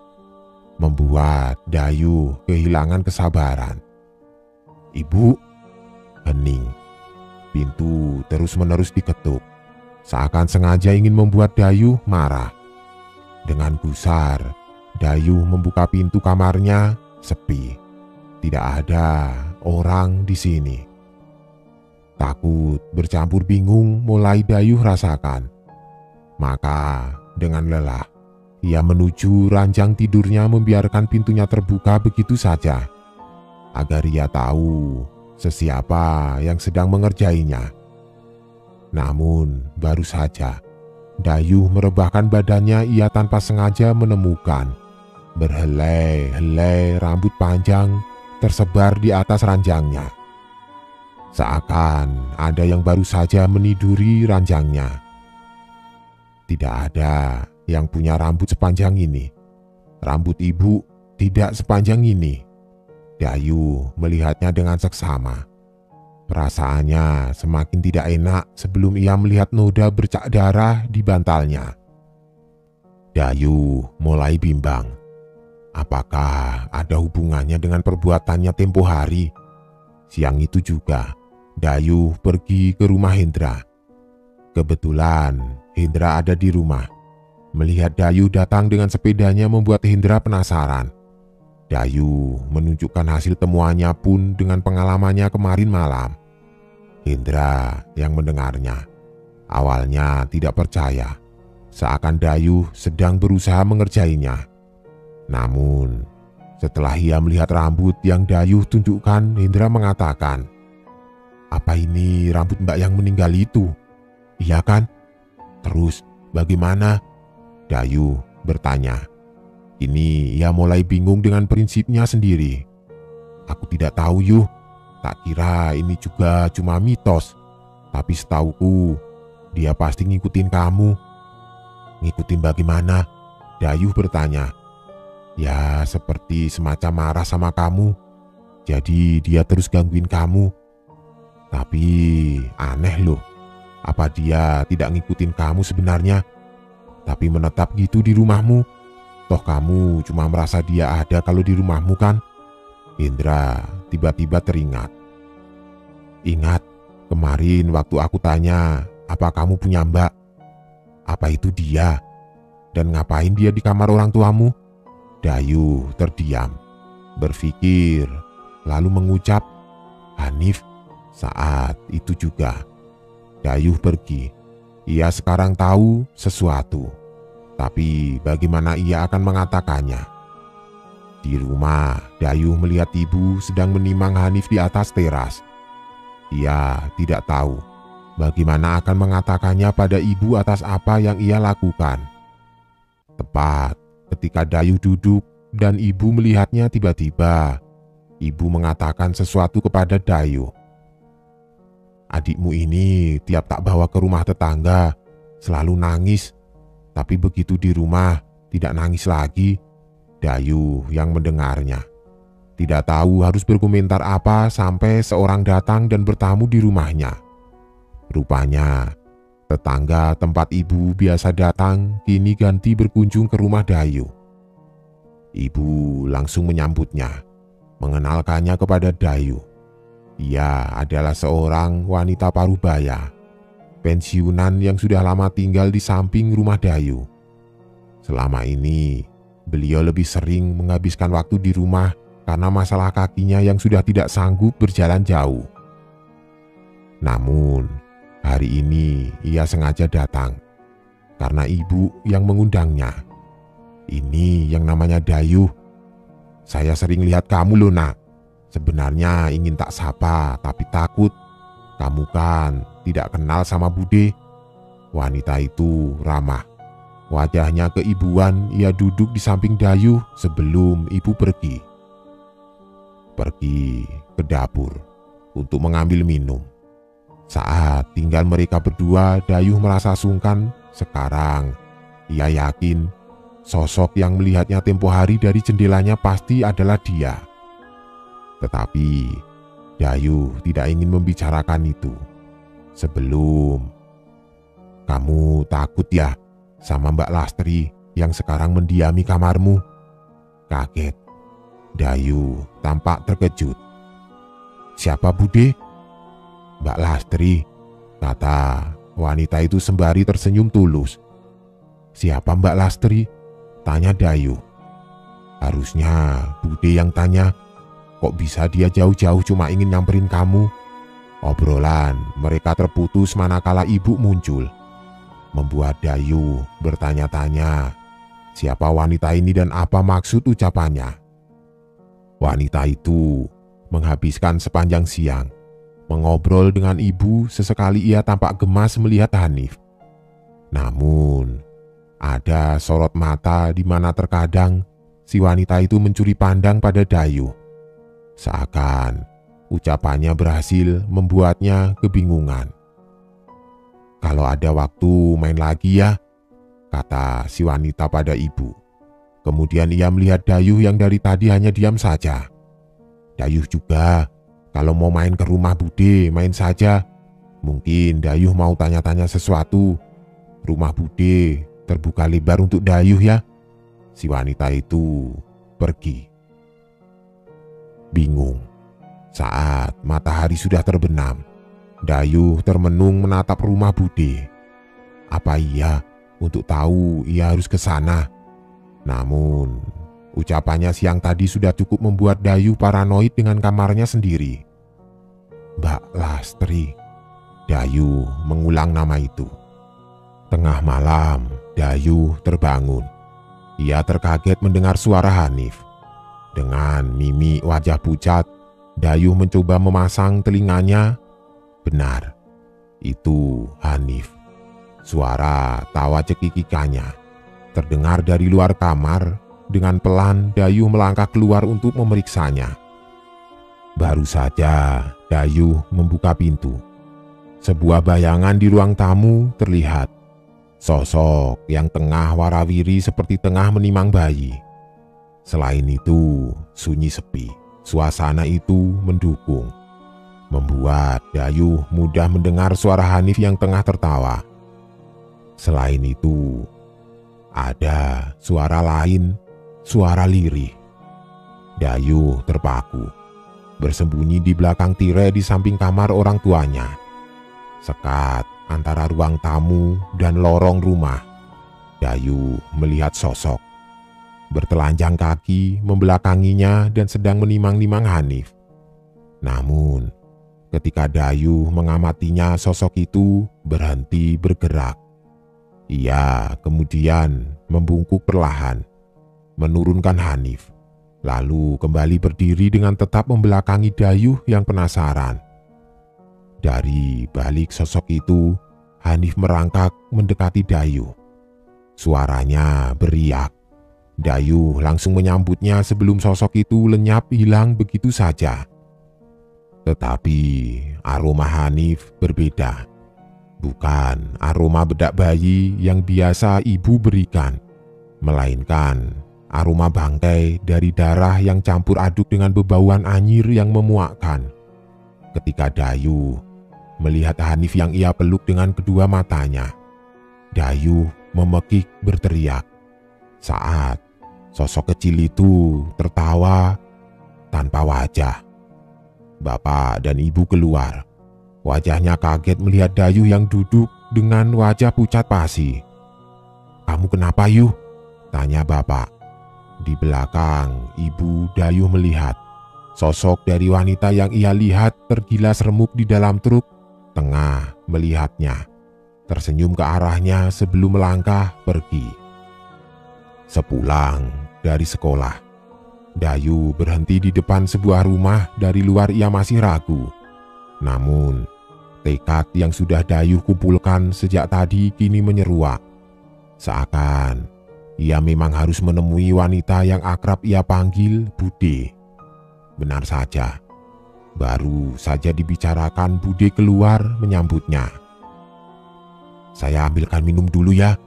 Membuat Dayu kehilangan kesabaran. "Ibu," hening. Pintu terus-menerus diketuk, seakan sengaja ingin membuat Dayu marah. Dengan gusar, Dayu membuka pintu kamarnya. Sepi. Tidak ada orang di sini. Takut bercampur bingung mulai Dayuh rasakan. Maka dengan lelah ia menuju ranjang tidurnya, membiarkan pintunya terbuka begitu saja agar ia tahu sesiapa yang sedang mengerjainya. Namun baru saja Dayuh merebahkan badannya, ia tanpa sengaja menemukan berhelai-helai rambut panjang tersebar di atas ranjangnya. Seakan ada yang baru saja meniduri ranjangnya. Tidak ada yang punya rambut sepanjang ini. Rambut ibu tidak sepanjang ini. Dayuh melihatnya dengan seksama. Perasaannya semakin tidak enak sebelum ia melihat noda bercak darah di bantalnya. Dayuh mulai bimbang. Apakah ada hubungannya dengan perbuatannya tempo hari? Siang itu juga Dayuh pergi ke rumah Hendra. Kebetulan Hendra ada di rumah. Melihat Dayuh datang dengan sepedanya membuat Hendra penasaran. Dayuh menunjukkan hasil temuannya pun dengan pengalamannya kemarin malam. Hendra yang mendengarnya awalnya tidak percaya, seakan Dayuh sedang berusaha mengerjainya. Namun setelah ia melihat rambut yang Dayuh tunjukkan, Hendra mengatakan, "Apa ini rambut Mbak yang meninggal itu? Iya kan? Terus bagaimana?" Dayuh bertanya. Ini ia mulai bingung dengan prinsipnya sendiri. "Aku tidak tahu, Yuh. Tak kira ini juga cuma mitos. Tapi setauku, dia pasti ngikutin kamu." "Ngikutin bagaimana?" Dayuh bertanya. "Ya seperti semacam marah sama kamu. Jadi dia terus gangguin kamu. Tapi aneh loh. Apa dia tidak ngikutin kamu sebenarnya? Tapi menetap gitu di rumahmu? Toh kamu cuma merasa dia ada kalau di rumahmu kan?" Hendra tiba-tiba teringat. "Ingat kemarin waktu aku tanya, apa kamu punya mbak? Apa itu dia? Dan ngapain dia di kamar orang tuamu?" Dayuh terdiam, berpikir, lalu mengucap, "Hanif." Saat itu juga Dayuh pergi. Ia sekarang tahu sesuatu, tapi bagaimana ia akan mengatakannya? Di rumah, Dayuh melihat ibu sedang menimang Hanif di atas teras. Ia tidak tahu bagaimana akan mengatakannya pada ibu atas apa yang ia lakukan. Tepat ketika Dayuh duduk dan ibu melihatnya, tiba-tiba ibu mengatakan sesuatu kepada Dayuh. "Adikmu ini tiap tak bawa ke rumah tetangga selalu nangis, tapi begitu di rumah tidak nangis lagi." Dayuh yang mendengarnya tidak tahu harus berkomentar apa sampai seorang datang dan bertamu di rumahnya. Rupanya tetangga tempat ibu biasa datang kini ganti berkunjung ke rumah Dayuh. Ibu langsung menyambutnya, mengenalkannya kepada Dayuh. Ia adalah seorang wanita parubaya, pensiunan yang sudah lama tinggal di samping rumah Dayuh. Selama ini, beliau lebih sering menghabiskan waktu di rumah karena masalah kakinya yang sudah tidak sanggup berjalan jauh. Namun, hari ini ia sengaja datang karena ibu yang mengundangnya. "Ini yang namanya Dayuh. Saya sering lihat kamu loh, Nak. Sebenarnya ingin tak sapa, tapi takut. Kamu kan tidak kenal sama Bude." Wanita itu ramah. Wajahnya keibuan, ia duduk di samping Dayuh sebelum ibu pergi. Pergi ke dapur untuk mengambil minum. Saat tinggal mereka berdua, Dayuh merasa sungkan. Sekarang ia yakin sosok yang melihatnya tempo hari dari jendelanya pasti adalah dia. Tetapi Dayuh tidak ingin membicarakan itu. Sebelum, "Kamu takut ya sama Mbak Lastri yang sekarang mendiami kamarmu?" Kaget, Dayuh tampak terkejut. "Siapa Bude?" "Mbak Lastri," kata wanita itu sembari tersenyum tulus. "Siapa Mbak Lastri?" tanya Dayuh. "Harusnya Bude yang tanya. Kok bisa dia jauh-jauh cuma ingin nyamperin kamu? Obrolan mereka terputus manakala ibu muncul, membuat Dayu bertanya-tanya siapa wanita ini dan apa maksud ucapannya. Wanita itu menghabiskan sepanjang siang mengobrol dengan ibu. Sesekali ia tampak gemas melihat Hanif. Namun ada sorot mata di mana terkadang si wanita itu mencuri pandang pada Dayu. Seakan ucapannya berhasil membuatnya kebingungan. "Kalau ada waktu main lagi ya," kata si wanita pada ibu. Kemudian ia melihat Dayu yang dari tadi hanya diam saja. Dayu juga kalau mau main ke rumah Bude main saja. Mungkin Dayu mau tanya-tanya sesuatu. Rumah Bude terbuka lebar untuk Dayu ya. Si wanita itu pergi. Bingung saat matahari sudah terbenam, Dayu termenung menatap rumah Bude. Apa iya untuk tahu ia harus ke sana? Namun ucapannya siang tadi sudah cukup membuat Dayu paranoid dengan kamarnya sendiri. Mbak Lastri. Dayu mengulang nama itu. Tengah malam, Dayu terbangun. Ia terkaget mendengar suara Hanif. Dengan mimik wajah pucat, Dayu mencoba memasang telinganya. Benar, itu Hanif. Suara tawa cekikikannya terdengar dari luar kamar. Dengan pelan Dayu melangkah keluar untuk memeriksanya. Baru saja Dayu membuka pintu, sebuah bayangan di ruang tamu terlihat. Sosok yang tengah warawiri seperti tengah menimang bayi. Selain itu, sunyi sepi. Suasana itu mendukung, membuat Dayu mudah mendengar suara Hanif yang tengah tertawa. Selain itu, ada suara lain, suara lirih. Dayu terpaku, bersembunyi di belakang tirai di samping kamar orang tuanya. Sekat antara ruang tamu dan lorong rumah, Dayu melihat sosok bertelanjang kaki membelakanginya dan sedang menimang-nimang Hanif. Namun, ketika Dayu mengamatinya, sosok itu berhenti bergerak. Ia kemudian membungkuk perlahan, menurunkan Hanif, lalu kembali berdiri dengan tetap membelakangi Dayu yang penasaran. Dari balik sosok itu, Hanif merangkak mendekati Dayu. Suaranya beriak. Dayu langsung menyambutnya sebelum sosok itu lenyap hilang begitu saja. Tetapi aroma Hanif berbeda. Bukan aroma bedak bayi yang biasa ibu berikan, melainkan aroma bangkai dari darah yang campur aduk dengan bebauan anyir yang memuakkan. Ketika Dayu melihat Hanif yang ia peluk dengan kedua matanya, Dayu memekik berteriak saat sosok kecil itu tertawa tanpa wajah. Bapak dan ibu keluar. Wajahnya kaget melihat Dayu yang duduk dengan wajah pucat pasi. "Kamu kenapa, Yu?" tanya bapak. Di belakang ibu, Dayu melihat sosok dari wanita yang ia lihat tergilas remuk di dalam truk tengah melihatnya, tersenyum ke arahnya sebelum melangkah pergi. Sepulang dari sekolah, Dayu berhenti di depan sebuah rumah. Dari luar ia masih ragu. Namun, tekad yang sudah Dayu kumpulkan sejak tadi kini menyeruak. Seakan ia memang harus menemui wanita yang akrab ia panggil Bude. Benar saja, baru saja dibicarakan, Bude keluar menyambutnya. "Saya ambilkan minum dulu ya.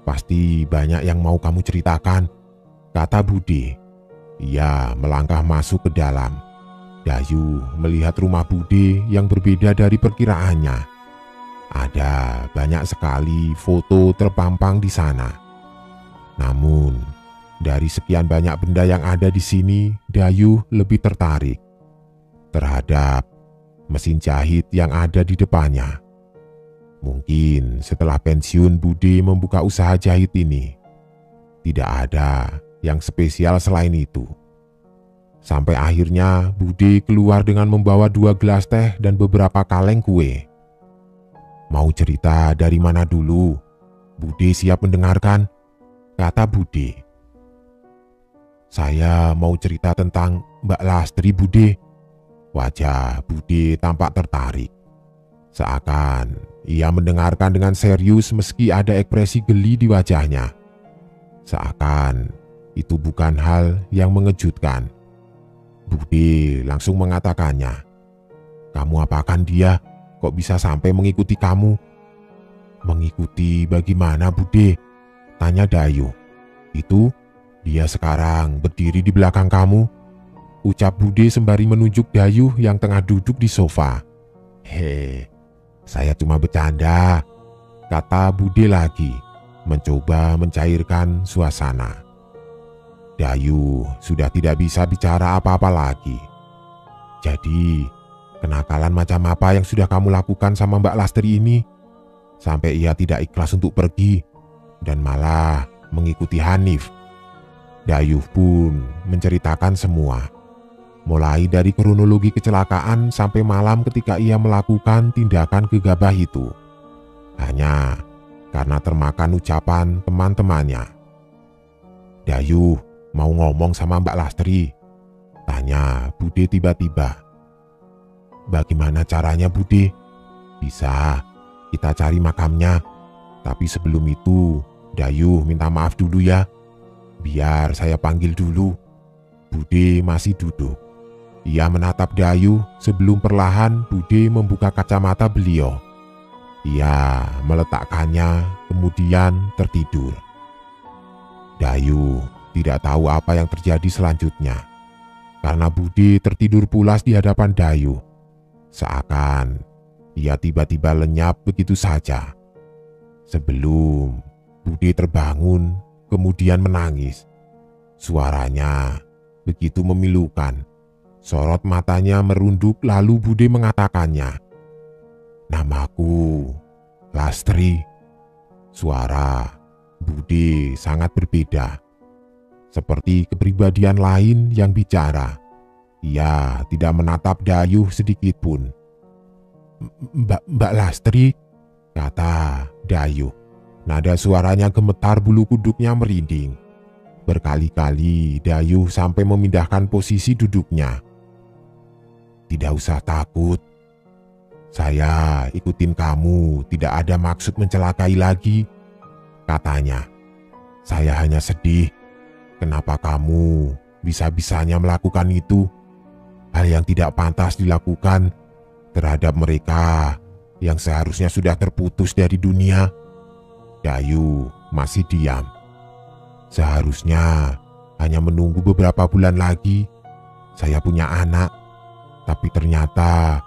Pasti banyak yang mau kamu ceritakan," kata Bude. Ia melangkah masuk ke dalam. Dayu melihat rumah Bude yang berbeda dari perkiraannya. Ada banyak sekali foto terpampang di sana. Namun, dari sekian banyak benda yang ada di sini, Dayu lebih tertarik terhadap mesin jahit yang ada di depannya. Mungkin setelah pensiun Bude membuka usaha jahit ini. Tidak ada yang spesial selain itu. Sampai akhirnya Bude keluar dengan membawa 2 gelas teh dan beberapa kaleng kue. "Mau cerita dari mana dulu? Bude siap mendengarkan," kata Bude. "Saya mau cerita tentang Mbak Lastri, Bude." Wajah Bude tampak tertarik. Seakan ia mendengarkan dengan serius meski ada ekspresi geli di wajahnya. Seakan itu bukan hal yang mengejutkan. Bude langsung mengatakannya. "Kamu apakan dia? Kok bisa sampai mengikuti kamu?" "Mengikuti bagaimana, Bude?" tanya Dayu. "Itu dia sekarang berdiri di belakang kamu," ucap Bude sembari menunjuk Dayu yang tengah duduk di sofa. Saya cuma bercanda," kata Bude lagi, mencoba mencairkan suasana. Dayu sudah tidak bisa bicara apa-apa lagi. "Jadi, kenakalan macam apa yang sudah kamu lakukan sama Mbak Lastri ini? Sampai ia tidak ikhlas untuk pergi dan malah mengikuti Hanif." Dayu pun menceritakan semua. Mulai dari kronologi kecelakaan sampai malam ketika ia melakukan tindakan gegabah itu. Hanya karena termakan ucapan teman-temannya. "Dayu, mau ngomong sama Mbak Lastri?" tanya Bude tiba-tiba. "Bagaimana caranya, Bude?" "Bisa, kita cari makamnya. Tapi sebelum itu, Dayu minta maaf dulu ya. Biar saya panggil dulu." Bude masih duduk. Ia menatap Dayu sebelum perlahan Bude membuka kacamata beliau. Ia meletakkannya kemudian tertidur. Dayu tidak tahu apa yang terjadi selanjutnya. Karena Bude tertidur pulas di hadapan Dayu. Seakan ia tiba-tiba lenyap begitu saja. Sebelum Bude terbangun kemudian menangis. Suaranya begitu memilukan. Sorot matanya merunduk lalu Bude mengatakannya. "Namaku Lastri." Suara Bude sangat berbeda. Seperti kepribadian lain yang bicara. Ia tidak menatap Dayu sedikit pun. Mbak Lastri," kata Dayu. Nada suaranya gemetar, bulu kuduknya merinding. Berkali-kali Dayu sampai memindahkan posisi duduknya. "Tidak usah takut. Saya ikutin kamu, tidak ada maksud mencelakai lagi," katanya. "Saya hanya sedih. Kenapa kamu bisa-bisanya melakukan itu? Hal yang tidak pantas dilakukan terhadap mereka yang seharusnya sudah terputus dari dunia." Dayu masih diam. "Seharusnya hanya menunggu beberapa bulan lagi. Saya punya anak. Tapi ternyata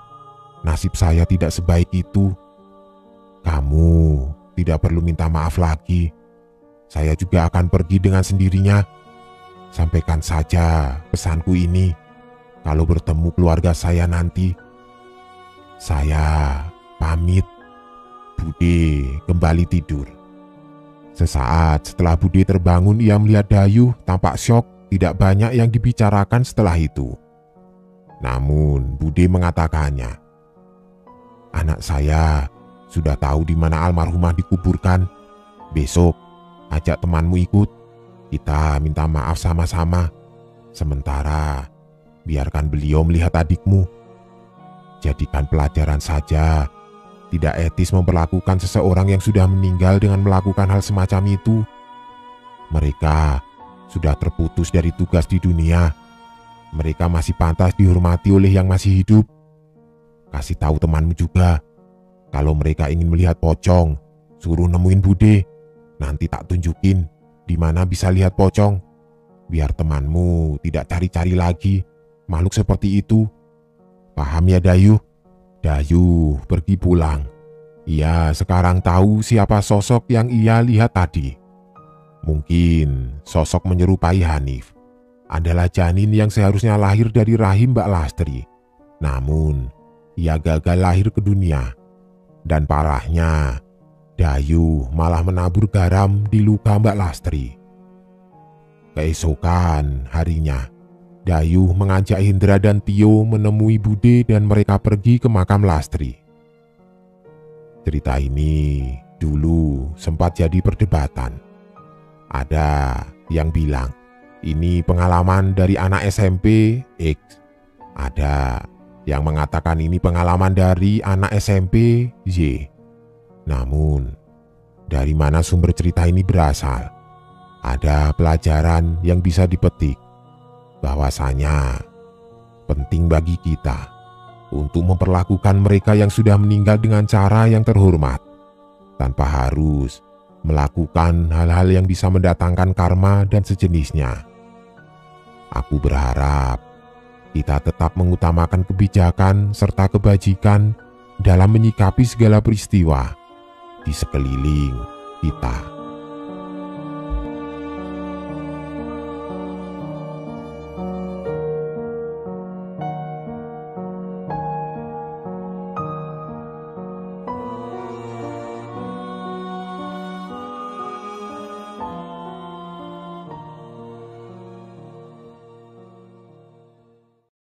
nasib saya tidak sebaik itu. Kamu tidak perlu minta maaf lagi. Saya juga akan pergi dengan sendirinya. Sampaikan saja pesanku ini. Kalau bertemu keluarga saya nanti. Saya pamit." Bude kembali tidur. Sesaat setelah Bude terbangun, ia melihat Dayu tampak syok. Tidak banyak yang dibicarakan setelah itu. Namun Bude mengatakannya. "Anak saya sudah tahu di mana almarhumah dikuburkan. Besok ajak temanmu ikut. Kita minta maaf sama-sama. Sementara biarkan beliau melihat adikmu. Jadikan pelajaran saja. Tidak etis memperlakukan seseorang yang sudah meninggal dengan melakukan hal semacam itu. Mereka sudah terputus dari tugas di dunia. Mereka masih pantas dihormati oleh yang masih hidup. Kasih tahu temanmu juga. Kalau mereka ingin melihat pocong, suruh nemuin Bude. Nanti tak tunjukin di mana bisa lihat pocong. Biar temanmu tidak cari-cari lagi makhluk seperti itu. Paham ya, Dayu?" Dayu pergi pulang. Ia sekarang tahu siapa sosok yang ia lihat tadi. Mungkin sosok menyerupai Hanif. Adalah janin yang seharusnya lahir dari rahim Mbak Lastri. Namun, ia gagal lahir ke dunia. Dan parahnya, Dayu malah menabur garam di luka Mbak Lastri. Keesokan harinya, Dayuh mengajak Hendra dan Tio menemui Bude dan mereka pergi ke makam Lastri. Cerita ini dulu sempat jadi perdebatan. Ada yang bilang ini pengalaman dari anak SMP X. Ada yang mengatakan ini pengalaman dari anak SMP Y. Namun, dari mana sumber cerita ini berasal? Ada pelajaran yang bisa dipetik. Bahwasanya penting bagi kita untuk memperlakukan mereka yang sudah meninggal dengan cara yang terhormat, tanpa harus melakukan hal-hal yang bisa mendatangkan karma dan sejenisnya. Aku berharap kita tetap mengutamakan kebijakan serta kebajikan dalam menyikapi segala peristiwa di sekeliling kita.